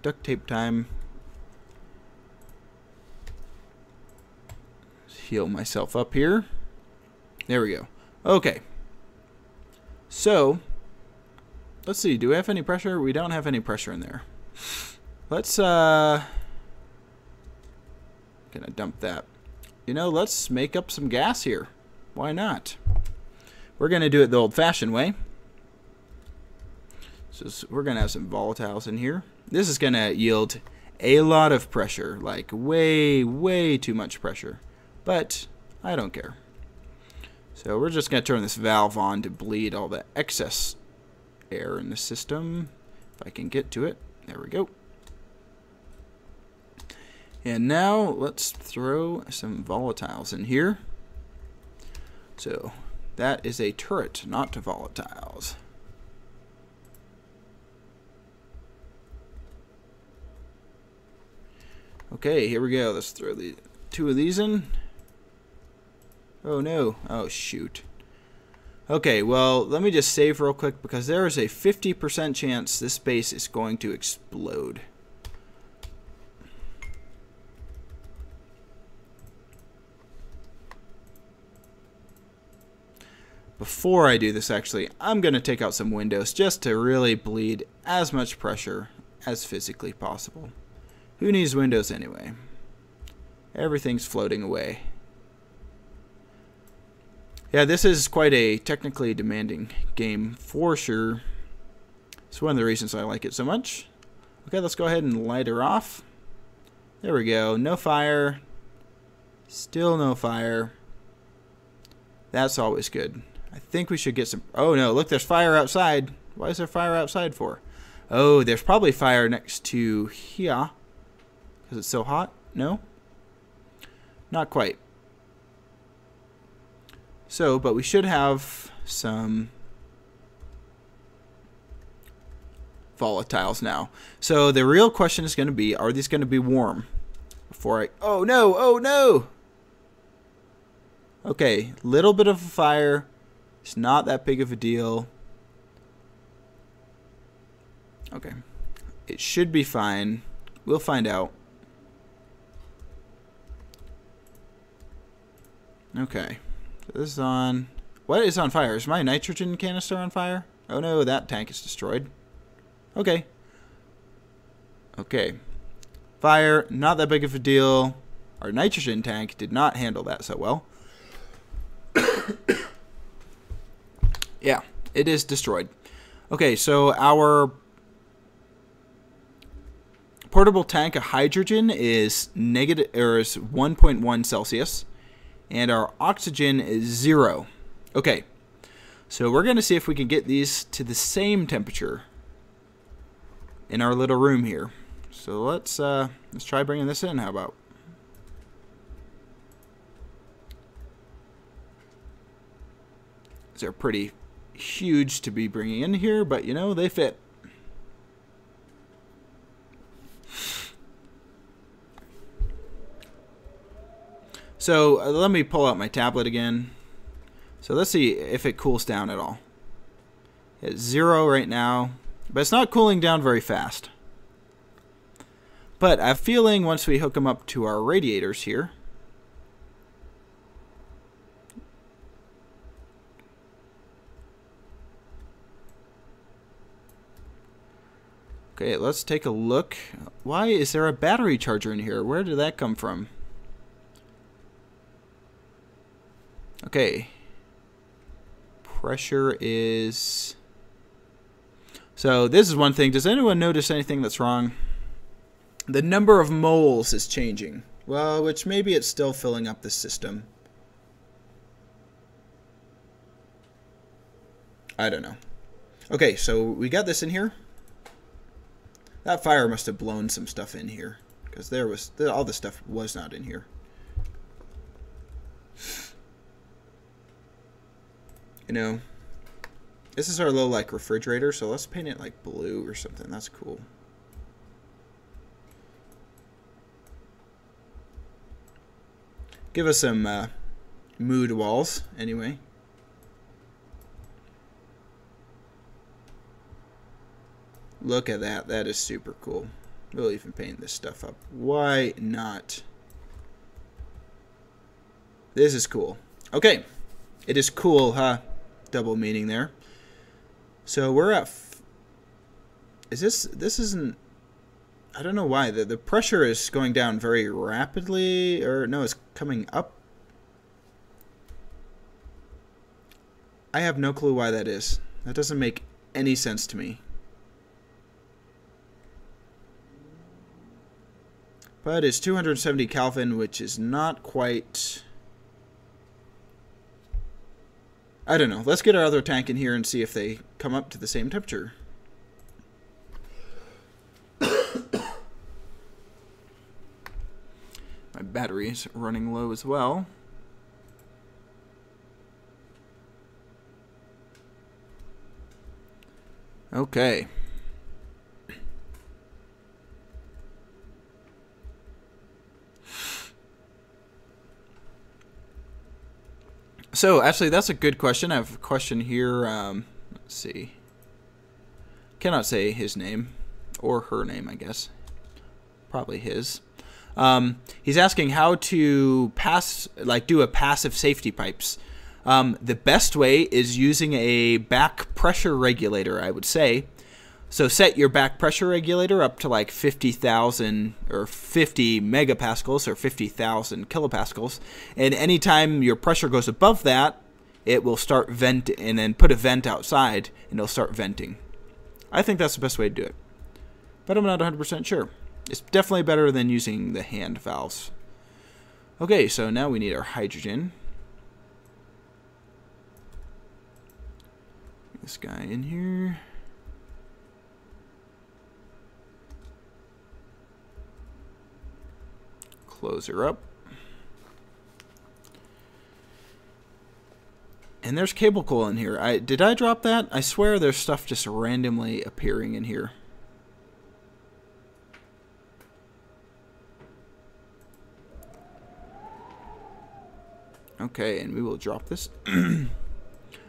Duct tape time. Let's heal myself up here. There we go. Okay. So, let's see, do we have any pressure? We don't have any pressure in there. Let's, gonna dump that. You know, let's make up some gas here. Why not? We're gonna do it the old-fashioned way. So we're gonna have some volatiles in here. This is gonna yield a lot of pressure, like way, way too much pressure. But I don't care. So we're just gonna turn this valve on to bleed all the excess air in the system. If I can get to it. There we go. And now let's throw some volatiles in here. So that is a turret, not to volatiles. Okay, here we go. Let's throw the two of these in. Oh no. Oh shoot. Okay, well, let me just save real quick because there is a 50% chance this base is going to explode. Before I do this, actually, I'm going to take out some windows just to really bleed as much pressure as physically possible. Who needs windows anyway? Everything's floating away. Yeah, this is quite a technically demanding game for sure. It's one of the reasons I like it so much. Okay, let's go ahead and light her off. There we go. No fire. Still no fire. That's always good. I think we should get some... Oh no, look, there's fire outside. Why is there fire outside for? Oh, there's probably fire next to here. Because it's so hot? No? Not quite. So, but we should have some volatiles now. So the real question is going to be, are these going to be warm? Before I... Oh no! Oh no! Okay, little bit of a fire. It's not that big of a deal. Okay. It should be fine. We'll find out. Okay. So this is on... What is on fire? Is my nitrogen canister on fire? Oh no, that tank is destroyed. Okay. Okay. Fire, not that big of a deal. Our nitrogen tank did not handle that so well. Yeah, it is destroyed. Okay, so our portable tank of hydrogen is negative, or is 1.1 Celsius, and our oxygen is 0. Okay, so we're going to see if we can get these to the same temperature in our little room here. So let's try bringing this in. How about? They're pretty huge to be bringing in here, but you know, they fit. So let me pull out my tablet again. So let's see if it cools down at all. It's 0 right now, but it's not cooling down very fast. But I have a feeling once we hook them up to our radiators here, okay, let's take a look. Why is there a battery charger in here? Where did that come from? Okay. Pressure is... So this is one thing. Does anyone notice anything that's wrong? The number of moles is changing. Well, which maybe it's still filling up the system. I don't know. Okay, so we got this in here. That fire must have blown some stuff in here, because there was all the stuff was not in here. You know, this is our little like refrigerator, so let's paint it like blue or something. That's cool. Give us some mood walls, anyway. Look at that. That is super cool. We'll even paint this stuff up. Why not? This is cool. Okay. It is cool, huh? Double meaning there. So we're at... Is this... This isn't... I don't know why. The pressure is going down very rapidly. Or, no, it's coming up. I have no clue why that is. That doesn't make any sense to me. But it's 270 Kelvin, which is not quite... I don't know. Let's get our other tank in here and see if they come up to the same temperature. My battery is running low as well. Okay. So, actually, that's a good question. I have a question here. Let's see. Cannot say his name. Or her name, I guess. Probably his. He's asking how to do a passive safety pipes. The best way is using a back pressure regulator, I would say. So set your back pressure regulator up to like 50,000 or 50 megapascals or 50,000 kilopascals. And anytime your pressure goes above that, it will start vent, and then put a vent outside and it'll start venting. I think that's the best way to do it. But I'm not 100% sure. It's definitely better than using the hand valves. Okay, so now we need our hydrogen. This guy in here. Close her up. And there's cable coil in here. Did I drop that? I swear there's stuff just randomly appearing in here. Okay, and we will drop this. In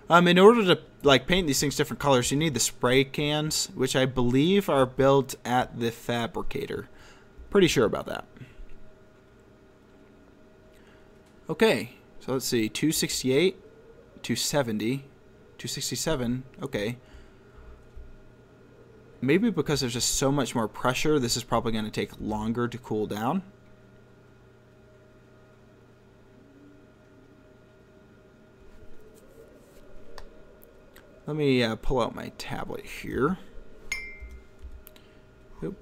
order to like paint these things different colors, you need the spray cans, which I believe are built at the fabricator. Pretty sure about that. Okay, so let's see, 268, 270, 267, okay. Maybe because there's just so much more pressure, this is probably going to take longer to cool down. Let me pull out my tablet here. Oop.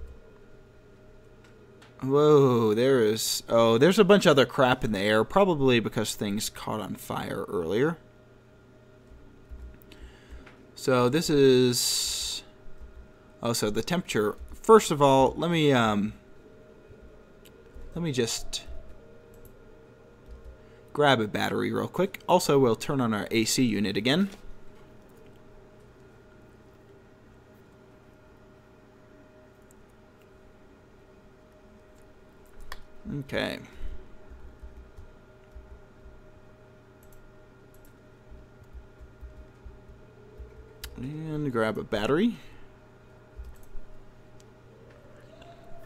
Whoa, there's a bunch of other crap in the air, probably because things caught on fire earlier. So this is, so the temperature. First of all, let me just grab a battery real quick. Also, we'll turn on our AC unit again. Okay. And grab a battery.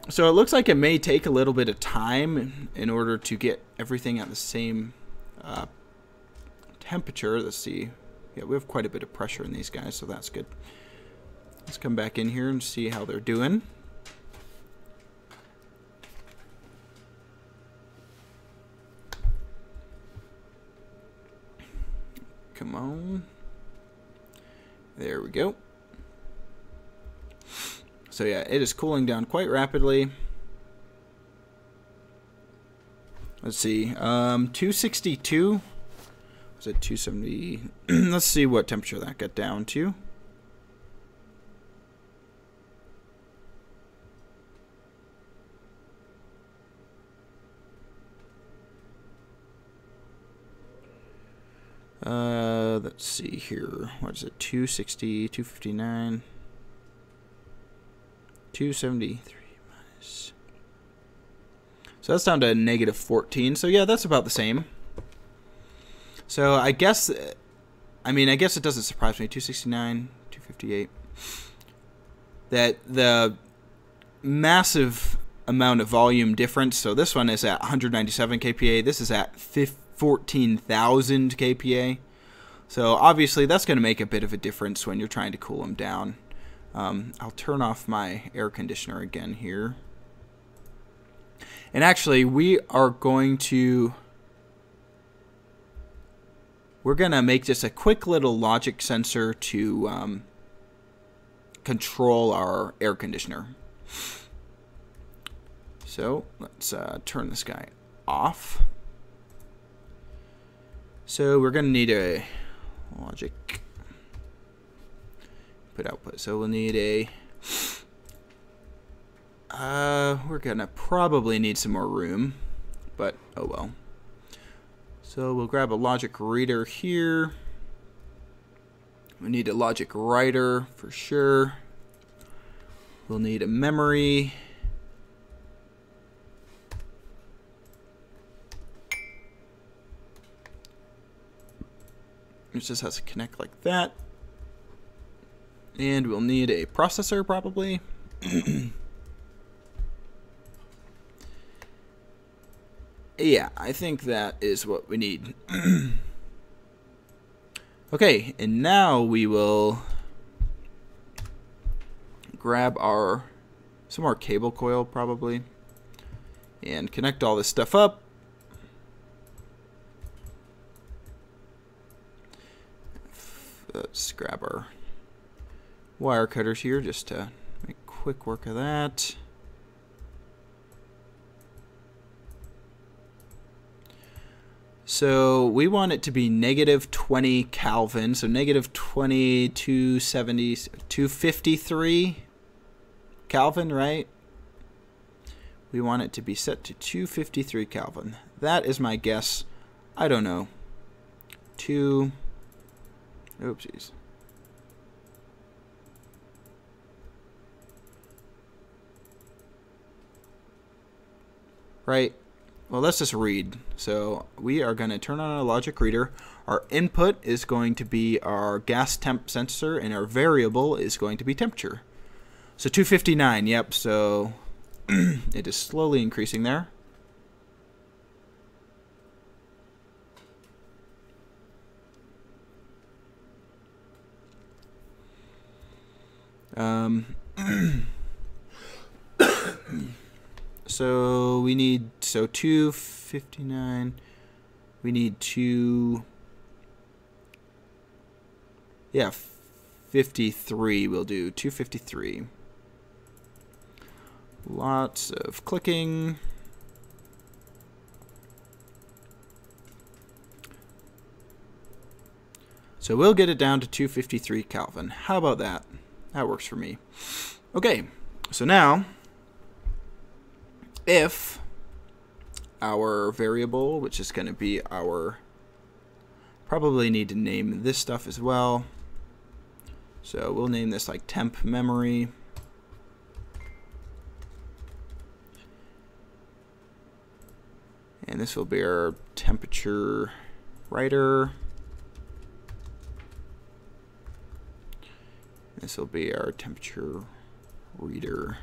So it looks like it may take a little bit of time in order to get everything at the same temperature. Let's see. Yeah, we have quite a bit of pressure in these guys, so that's good. Let's come back in here and see how they're doing. Come on. There we go. So yeah, it is cooling down quite rapidly. Let's see. 262. Was it 270? Let's see what temperature that got down to. Let's see here. What is it? 260, 259, 273 minus. So that's down to negative 14. So yeah, that's about the same. So I guess, I guess it doesn't surprise me. 269, 258. That the massive amount of volume difference. So this one is at 197 kPa. This is at 14,000 kPa. So obviously that's going to make a bit of a difference when you're trying to cool them down. I'll turn off my air conditioner again here. And actually we're going to make just a quick little logic sensor to control our air conditioner. So let's turn this guy off. So we're going to need a logic output. So we'll need a we're going to probably need some more room, but oh well. So we'll grab a logic reader here. We need a logic writer for sure. We'll need a memory. It just has to connect like that. And we'll need a processor probably. Yeah, I think that is what we need. Okay, and now we will grab some more cable coil probably and connect all this stuff up. Let's grab our wire cutters here just to make quick work of that. So we want it to be negative 20 Kelvin, so negative 253 Kelvin, right? We want it to be set to 253 Kelvin. That is my guess. I don't know. Oopsies. Right. Well, let's just read. So we are going to turn on our logic reader. Our input is going to be our gas temp sensor, and our variable is going to be temperature. So 259, yep, so it is slowly increasing there. So we need 259. We need 53 will do. 253. Lots of clicking. So we'll get it down to 253 Kelvin. How about that? That works for me. Okay, so now if our variable, which is going to be our, probably need to name this stuff as well. So we'll name this like temp memory. And this will be our temperature writer. This will be our temperature reader.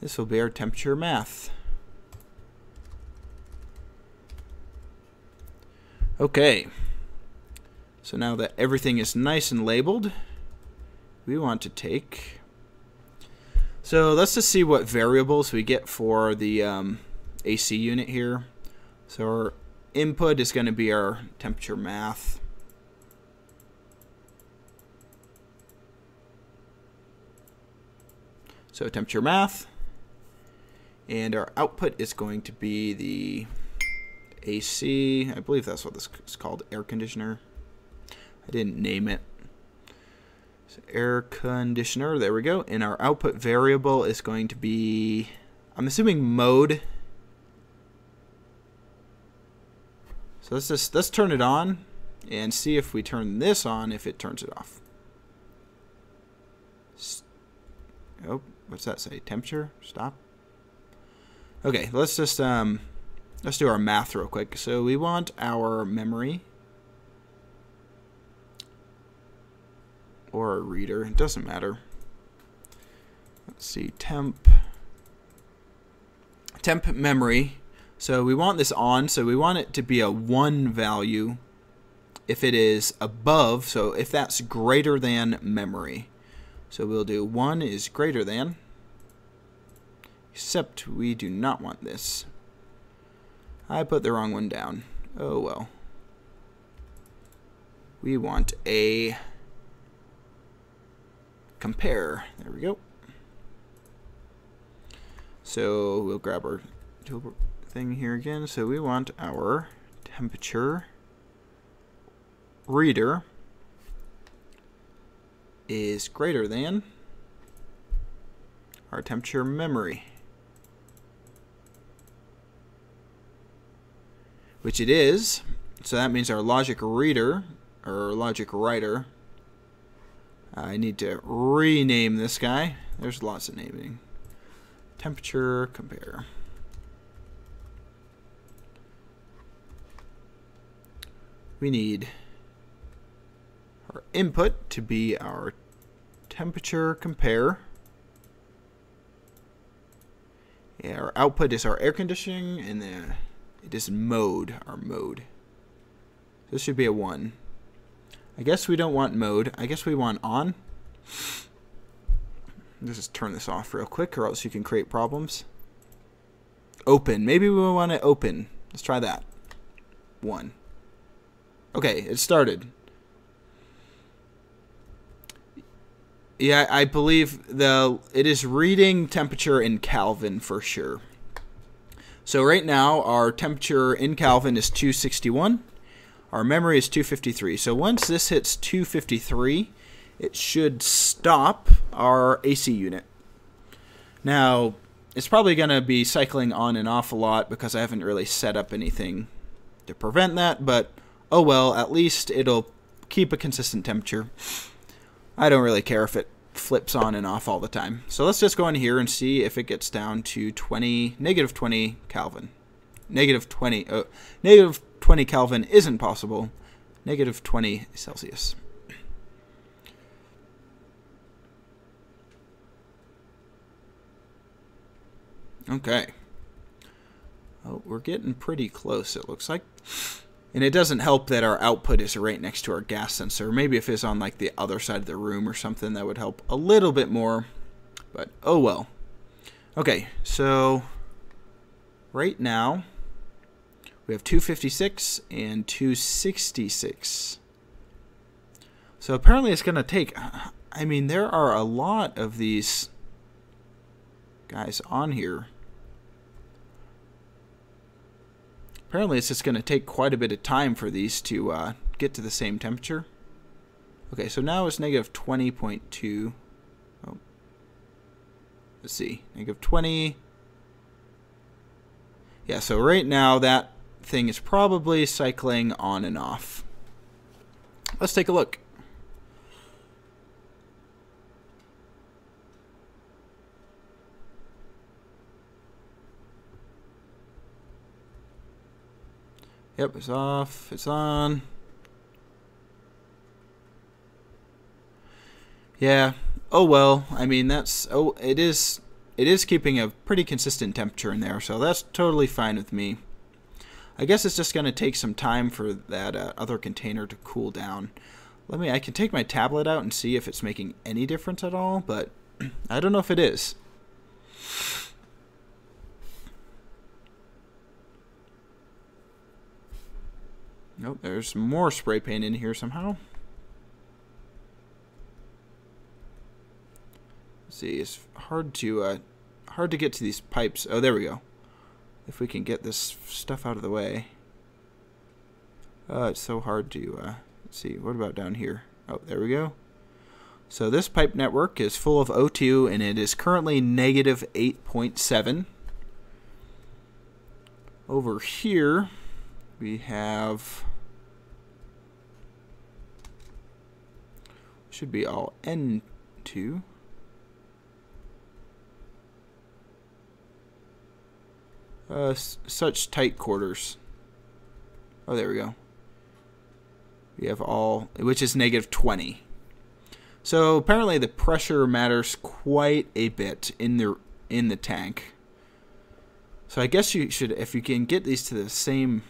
This will be our temperature math. Okay. So now that everything is nice and labeled, we want to take... So let's just see what variables we get for the AC unit here. So our input is going to be our temperature math. So temperature math. And our output is going to be the AC. I believe that's what this is called, air conditioner. I didn't name it. So air conditioner, there we go. And our output variable is going to be, I'm assuming mode. So let's turn it on and see if we turn this on, if it turns it off. Oh, what's that say? Temperature? Stop. Okay, let's just let's do our math real quick. So we want our memory or a reader, it doesn't matter. Let's see, temp memory. So we want this on, so we want it to be a 1 value if it is above, so if that's greater than memory. So we'll do 1 is greater than, except we do not want this. I put the wrong one down. Oh well. We want a compare. There we go. So we'll grab our thing here again. So we want our temperature reader is greater than our temperature memory, which it is. So that means our logic reader or logic writer, I need to rename this guy. There's lots of naming. Temperature compare. We need our input to be our temperature compare. Yeah, our output is our air conditioning, and then it is mode, our mode. This should be a 1. I guess we don't want mode. I guess we want on. Let's just turn this off real quick, or else you can create problems. Open. Maybe we want to open. Let's try that. 1. Okay, it started. Yeah, I believe it is reading temperature in Kelvin for sure. So right now, our temperature in Kelvin is 261. Our memory is 253. So once this hits 253, it should stop our AC unit. Now, it's probably going to be cycling on and off a lot because I haven't really set up anything to prevent that, but oh well, at least it'll keep a consistent temperature. I don't really care if it flips on and off all the time. So let's just go in here and see if it gets down to negative 20 Kelvin. Negative 20 Kelvin isn't possible. Negative 20 Celsius. Okay. Oh, we're getting pretty close, it looks like. And it doesn't help that our output is right next to our gas sensor. Maybe if it's on like the other side of the room or something, that would help a little bit more. But oh well. Okay, so right now we have 256 and 266. So apparently it's going to take... I mean, there are a lot of these guys on here. Apparently it's just going to take quite a bit of time for these to get to the same temperature. Okay, so now it's negative 20.2. Oh. Let's see. Negative 20. Yeah, so right now that thing is probably cycling on and off. Let's take a look. Yep, it's off. It's on. Yeah. Oh well. I mean, that's... Oh, it is keeping a pretty consistent temperature in there, so that's totally fine with me. I guess it's just going to take some time for that other container to cool down. I can take my tablet out and see if it's making any difference at all, but I don't know if it is. Nope, there's more spray paint in here somehow. Let's see, it's hard to get to these pipes. Oh, there we go. If we can get this stuff out of the way. It's so hard to, let's see, what about down here? Oh, there we go. So this pipe network is full of O2, and it is currently negative 8.7. Over here, we have... should be all N2. Such tight quarters. Oh, there we go. We have all, which is negative 20. So apparently the pressure matters quite a bit in the tank. So I guess you should, if you can get these to the same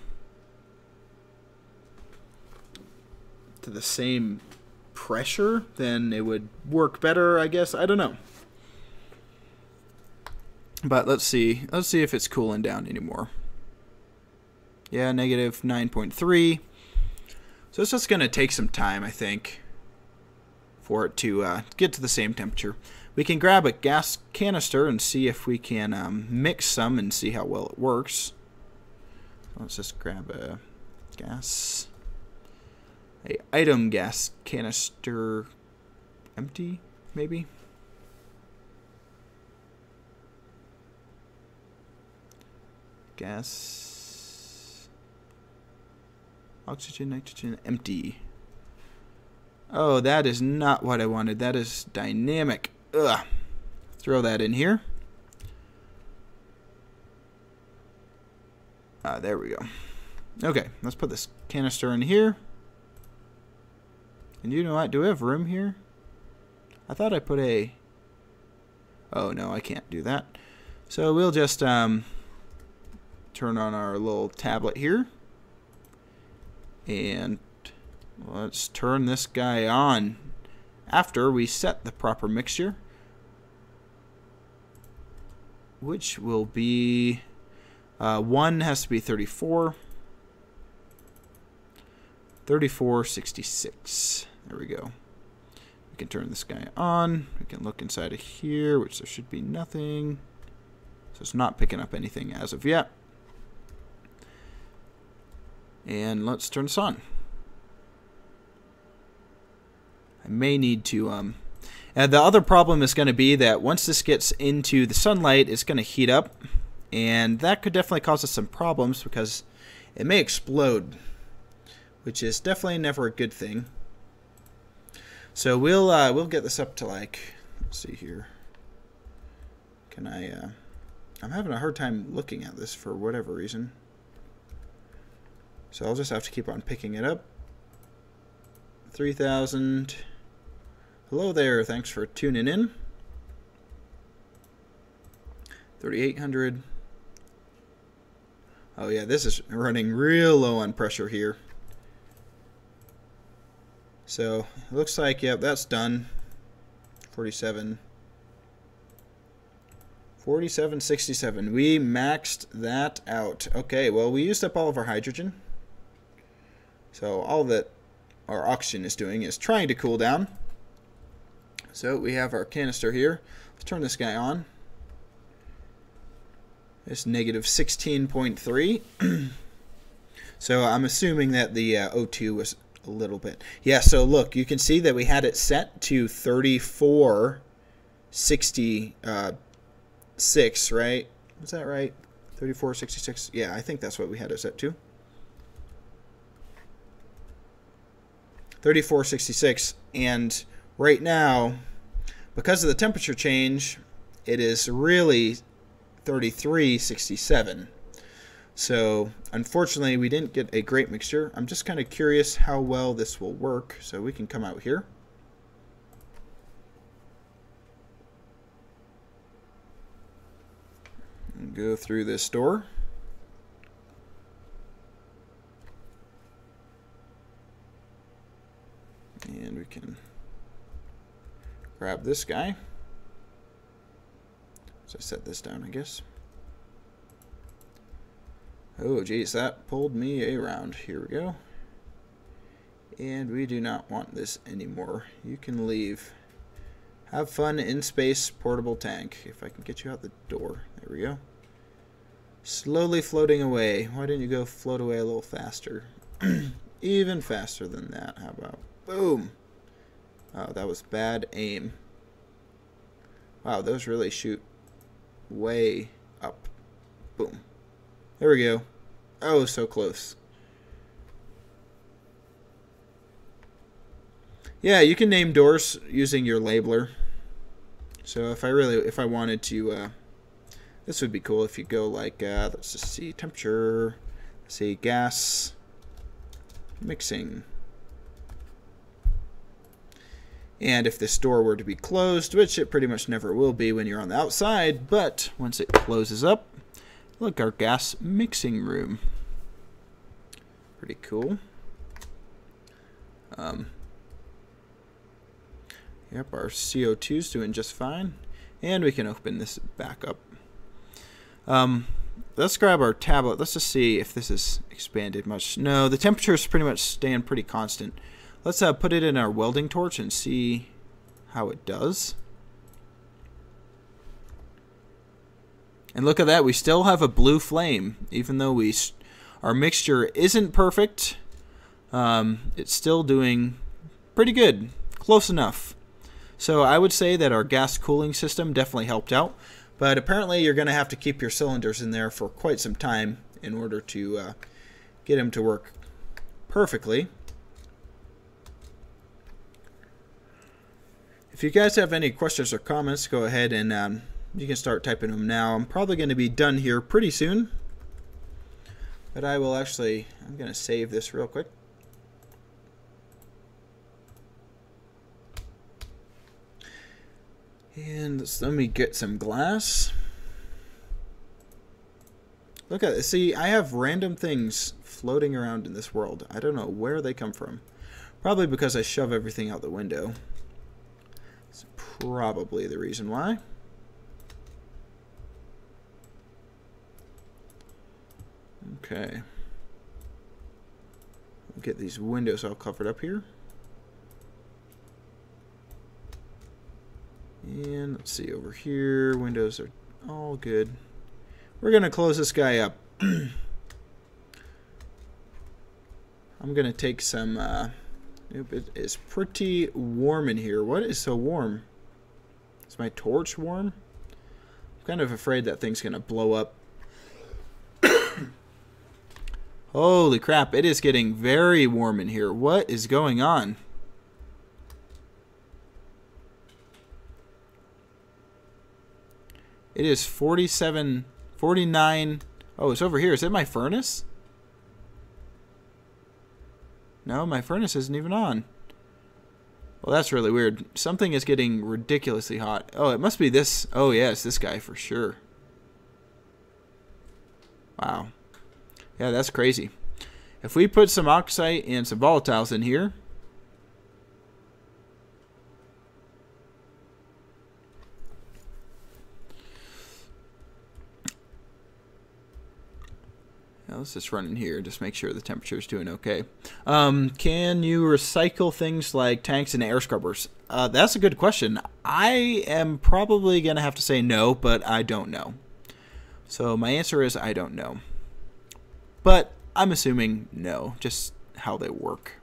pressure, then it would work better, I guess. I don't know. But let's see if it's cooling down anymore. Yeah, negative 9.3. So it's just going to take some time, I think, for it to get to the same temperature. We can grab a gas canister and see if we can mix some and see how well it works. Let's just grab a item gas canister, empty, maybe. Gas, oxygen, nitrogen, empty. Oh, that is not what I wanted. That is dynamic. Ugh. Throw that in here. There we go. Okay, let's put this canister in here. And you know what? Do we have room here? I thought I put a... Oh, no, I can't do that. So we'll just turn on our little tablet here. And let's turn this guy on. after we set the proper mixture, which will be 1 has to be 34. 3466. There we go. We can turn this guy on. We can look inside of here, which there should be nothing. So it's not picking up anything as of yet. And let's turn this on. I may need to... and the other problem is going to be that once this gets into the sunlight, it's going to heat up. And that could definitely cause us some problems because it may explode, which is definitely never a good thing. So we'll get this up to, like, let's see here. Can I I'm having a hard time looking at this for whatever reason. So I'll just have to keep on picking it up. 3,000. Hello there, thanks for tuning in. 3,800. Oh yeah, this is running real low on pressure here. So it looks like, yep, that's done. 47. 4767. We maxed that out. Okay, well, we used up all of our hydrogen. So all that our oxygen is doing is trying to cool down. So we have our canister here. Let's turn this guy on. It's negative 16.3. So I'm assuming that the O2 was a little bit. Yeah, so look, you can see that we had it set to 3466, right? Is that right? 3466? Yeah, I think that's what we had it set to. 3466, and right now, because of the temperature change, it is really 3367. So unfortunately we didn't get a great mixture. I'm just kind of curious how well this will work. So we can come out here. And go through this door. And we can grab this guy. So set this down, I guess. Oh, geez, that pulled me around. Here we go. And we do not want this anymore. You can leave. Have fun in space, portable tank. If I can get you out the door. There we go. Slowly floating away. Why didn't you go float away a little faster? Even faster than that. How about... Boom! Oh, that was bad aim. Wow, those really shoot way up. Boom. There we go. Oh, so close. Yeah, you can name doors using your labeler. So if I wanted to, this would be cool if you go like, let's just see, temperature, let's see, gas, mixing. And if this door were to be closed, which it pretty much never will be when you're on the outside, but once it closes up, look, our gas mixing room. Pretty cool. Yep, our CO2 is doing just fine. And we can open this back up. Let's grab our tablet. Let's just see if this is expanded much. No, the temperature is pretty much staying pretty constant. Let's put it in our welding torch and see how it does. And look at that, we still have a blue flame. Even though our mixture isn't perfect, it's still doing pretty good. Close enough. So I would say that our gas cooling system definitely helped out. But apparently you're going to have to keep your cylinders in there for quite some time in order to get them to work perfectly. If you guys have any questions or comments, go ahead and you can start typing them now. I'm probably going to be done here pretty soon. But I will actually, I'm going to save this real quick. And let me get some glass. Look at this. See, I have random things floating around in this world. I don't know where they come from. Probably because I shove everything out the window. probably the reason why. Okay. We'll get these windows all covered up here. And let's see over here. Windows are all good. We're going to close this guy up. I'm going to take some... it is pretty warm in here. What is so warm? Is my torch warm? I'm kind of afraid that thing's going to blow up. Holy crap, it is getting very warm in here. What is going on? It is 47, 49. Oh, it's over here. Is it my furnace? No, my furnace isn't even on. Well, that's really weird. Something is getting ridiculously hot. Oh, it must be this. Oh, yeah, it's this guy for sure. Wow. Yeah, that's crazy. If we put some oxide and some volatiles in here. Now let's just run in here, just make sure the temperature is doing okay. Can you recycle things like tanks and air scrubbers? That's a good question. I am probably going to have to say no, but I don't know. So my answer is I don't know. But I'm assuming no, just how they work.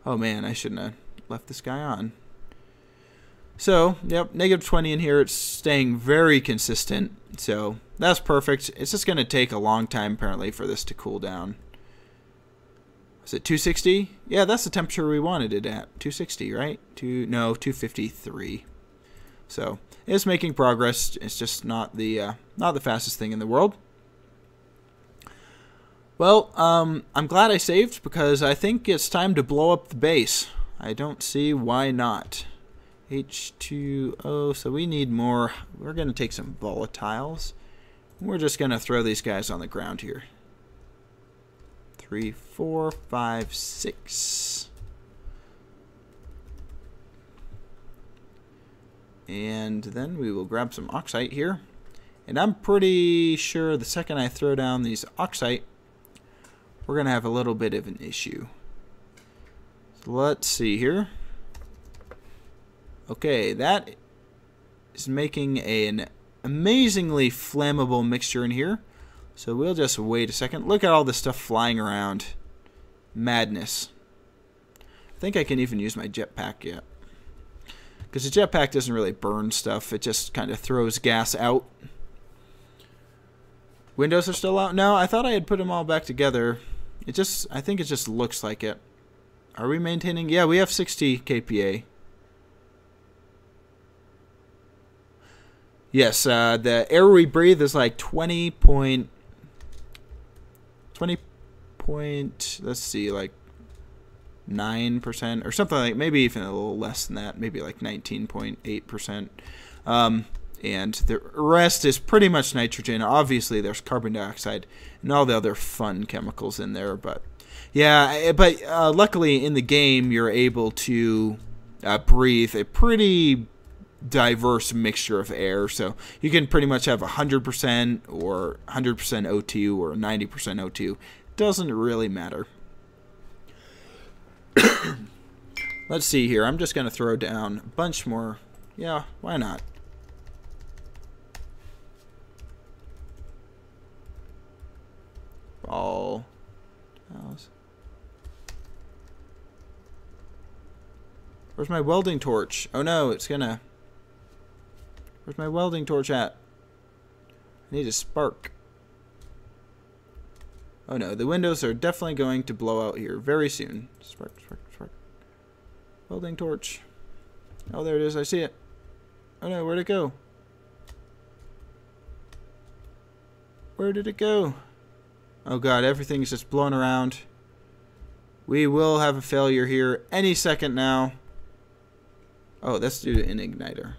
Oh man, I shouldn't have left this guy on. So, yep, -20 in here. It's staying very consistent. So that's perfect. It's just going to take a long time apparently for this to cool down. Is it 260? Yeah, that's the temperature we wanted it at. 260, right? No, 253. So it's making progress. It's just not the fastest thing in the world. Well, I'm glad I saved because I think it's time to blow up the base. I don't see why not. H2O, so we need more. We're going to take some volatiles. We're just going to throw these guys on the ground here. 3, 4, 5, 6. And then we will grab some oxide here. And I'm pretty sure the second I throw down these oxide, we're going to have a little bit of an issue. So let's see here. Okay, that is making an amazingly flammable mixture in here. So we'll just wait a second. Look at all this stuff flying around. Madness. I think I can even use my jetpack yet. Because the jetpack doesn't really burn stuff. It just kind of throws gas out. Windows are still out? No, I thought I had put them all back together. I think it just looks like it. Are we maintaining? Yeah, we have 60 kPa. Yes, the air we breathe is like 20 point, let's see, like 9% or something like, maybe even a little less than that, maybe like 19.8%. And the rest is pretty much nitrogen. Obviously, there's carbon dioxide and all the other fun chemicals in there. But yeah, but luckily in the game, you're able to breathe a pretty diverse mixture of air. So you can pretty much have 100% or 100% O2 or 90% O2. Doesn't really matter. Let's see here. I'm just going to throw down a bunch more. Yeah, why not? Ball. Where's my welding torch? Oh no, it's gonna... Where's my welding torch at? I need a spark. Oh no, the windows are definitely going to blow out here very soon. Spark, spark, spark. Welding torch. Oh, there it is. I see it. Oh no, where'd it go? Where did it go? Oh god, everything's just blown around. We will have a failure here any second now. Oh, that's due to an igniter.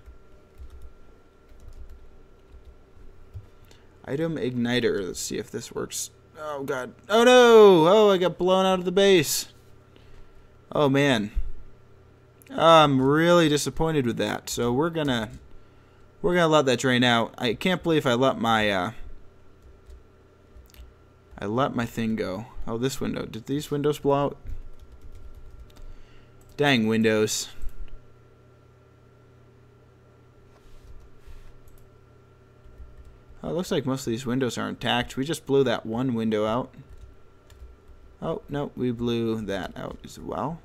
Item igniter. Let's see if this works. Oh god. Oh no! Oh, I got blown out of the base. Oh man. I'm really disappointed with that. So we're gonna let that drain out. I can't believe I let my thing go. Oh, this window. Did these windows blow out? Dang windows. Oh, it looks like most of these windows are intact. We just blew that one window out. Oh, no, we blew that out as well.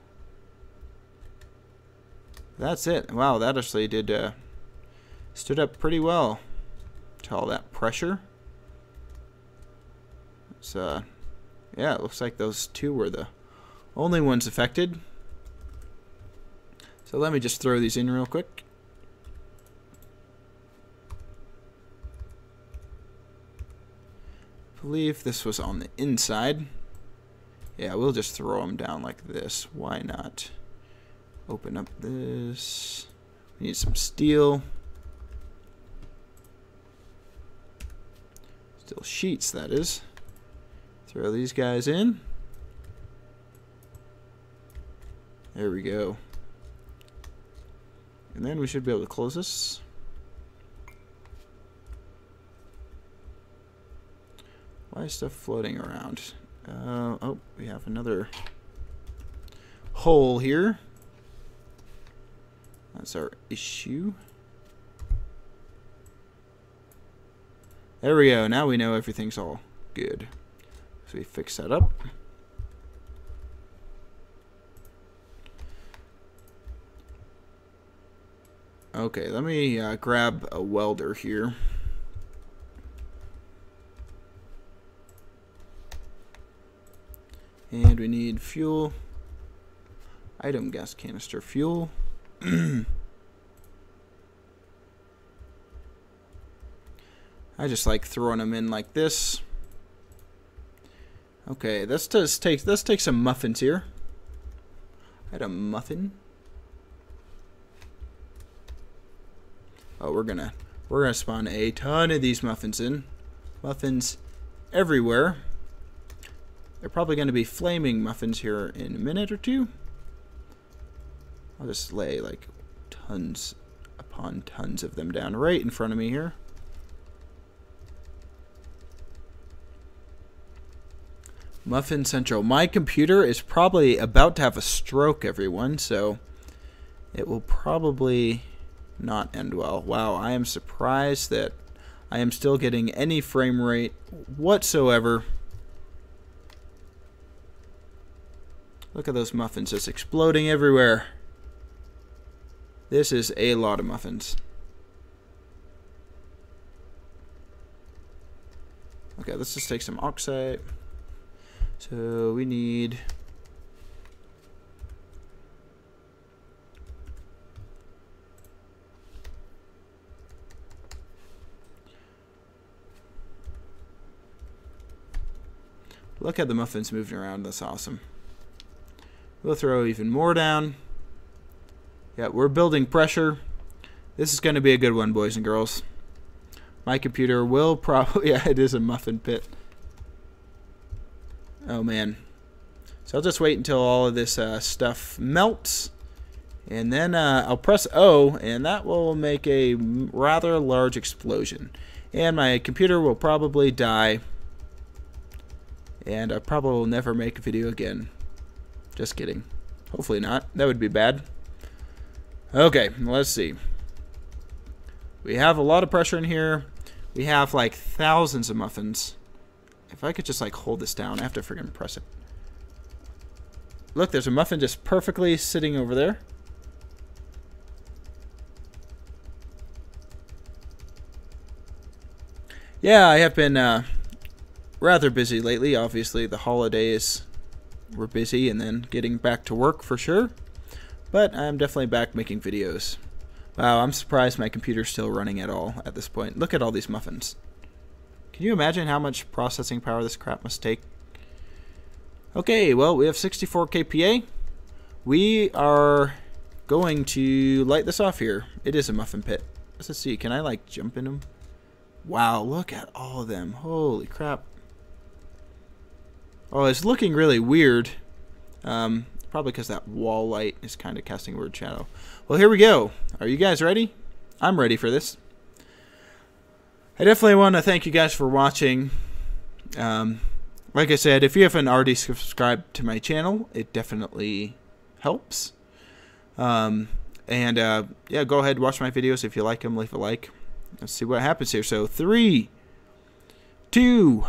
That's it. Wow, that actually did stood up pretty well to all that pressure. It's yeah, it looks like those two were the only ones affected. So let me just throw these in real quick. I believe this was on the inside. Yeah, we'll just throw them down like this. Why not? Open up this. We need some steel. Steel sheets, that is. Throw these guys in. There we go. And then we should be able to close this. Why is stuff floating around? Oh, we have another hole here. That's our issue. There we go. Now we know everything's all good. So we fix that up. Okay, let me grab a welder here. And we need fuel. Item gas canister fuel. I just like throwing them in like this. Okay, let's take some muffins here. Item muffin. Oh, we're gonna spawn a ton of these muffins in. Muffins everywhere. They're probably going to be flaming muffins here in a minute or two. I'll just lay like tons upon tons of them down right in front of me here. Muffin Central. My computer is probably about to have a stroke, everyone, so it will probably not end well. Wow, I am surprised that I am still getting any frame rate whatsoever. Look at those muffins just exploding everywhere. This is a lot of muffins. Okay, let's just take some oxide. So we need... Look at the muffins moving around. That's awesome. We'll throw even more down. Yeah, we're building pressure. This is going to be a good one, boys and girls. My computer will probably... Yeah, it is a muffin pit. Oh, man. So I'll just wait until all of this stuff melts. And then I'll press O, and that will make a rather large explosion. And my computer will probably die. And I probably will never make a video again. Just kidding. Hopefully not. That would be bad. Okay, let's see. We have a lot of pressure in here. We have like thousands of muffins. If I could just like hold this down, I have to freaking press it. Look, there's a muffin just perfectly sitting over there. Yeah, I have been rather busy lately. Obviously, the holidays were busy, and then getting back to work for sure. But I'm definitely back making videos. Wow, I'm surprised my computer's still running at all at this point. Look at all these muffins. Can you imagine how much processing power this crap must take? Okay, well, we have 64 kPa. We are going to light this off here. It is a muffin pit. Let's see, can I like jump in them? Wow, look at all of them. Holy crap. Oh, it's looking really weird. Probably because that wall light is kind of casting a weird shadow. Well, here we go. Are you guys ready? I'm ready for this. I definitely want to thank you guys for watching. Like I said, if you haven't already subscribed to my channel, it definitely helps. Yeah, go ahead, watch my videos. If you like them, leave a like. Let's see what happens here. So 3, 2,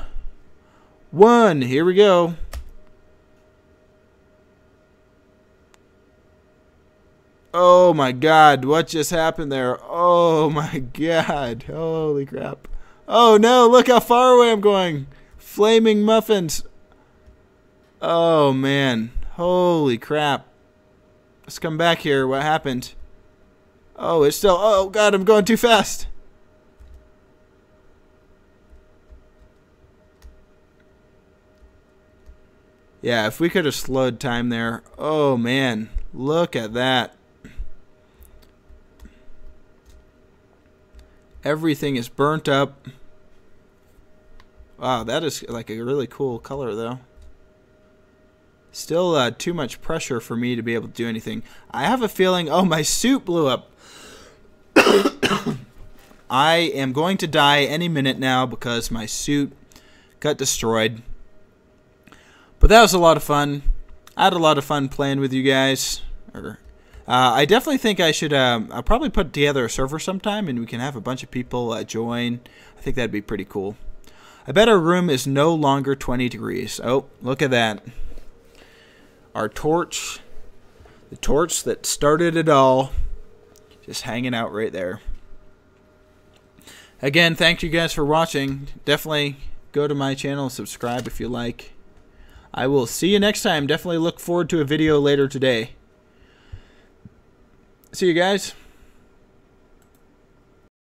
1, here we go. Oh my God, what just happened there? Oh my God, holy crap. Oh no, look how far away I'm going. Flaming muffins. Oh man, holy crap. Let's come back here, what happened? Oh, it's still, oh God, I'm going too fast. Yeah, if we could have slowed time there. Oh man, look at that. Everything is burnt up. Wow, that is like a really cool color though. Still too much pressure for me to be able to do anything. I have a feeling, oh, my suit blew up. I am going to die any minute now because my suit got destroyed. But that was a lot of fun. I had a lot of fun playing with you guys. I definitely think I should, I'll probably put together a server sometime and we can have a bunch of people join. I think that'd be pretty cool. I bet our room is no longer 20 degrees. Oh, look at that. Our torch, the torch that started it all, just hanging out right there. Again, thank you guys for watching. Definitely go to my channel and subscribe if you like. I will see you next time. Definitely look forward to a video later today. See you guys.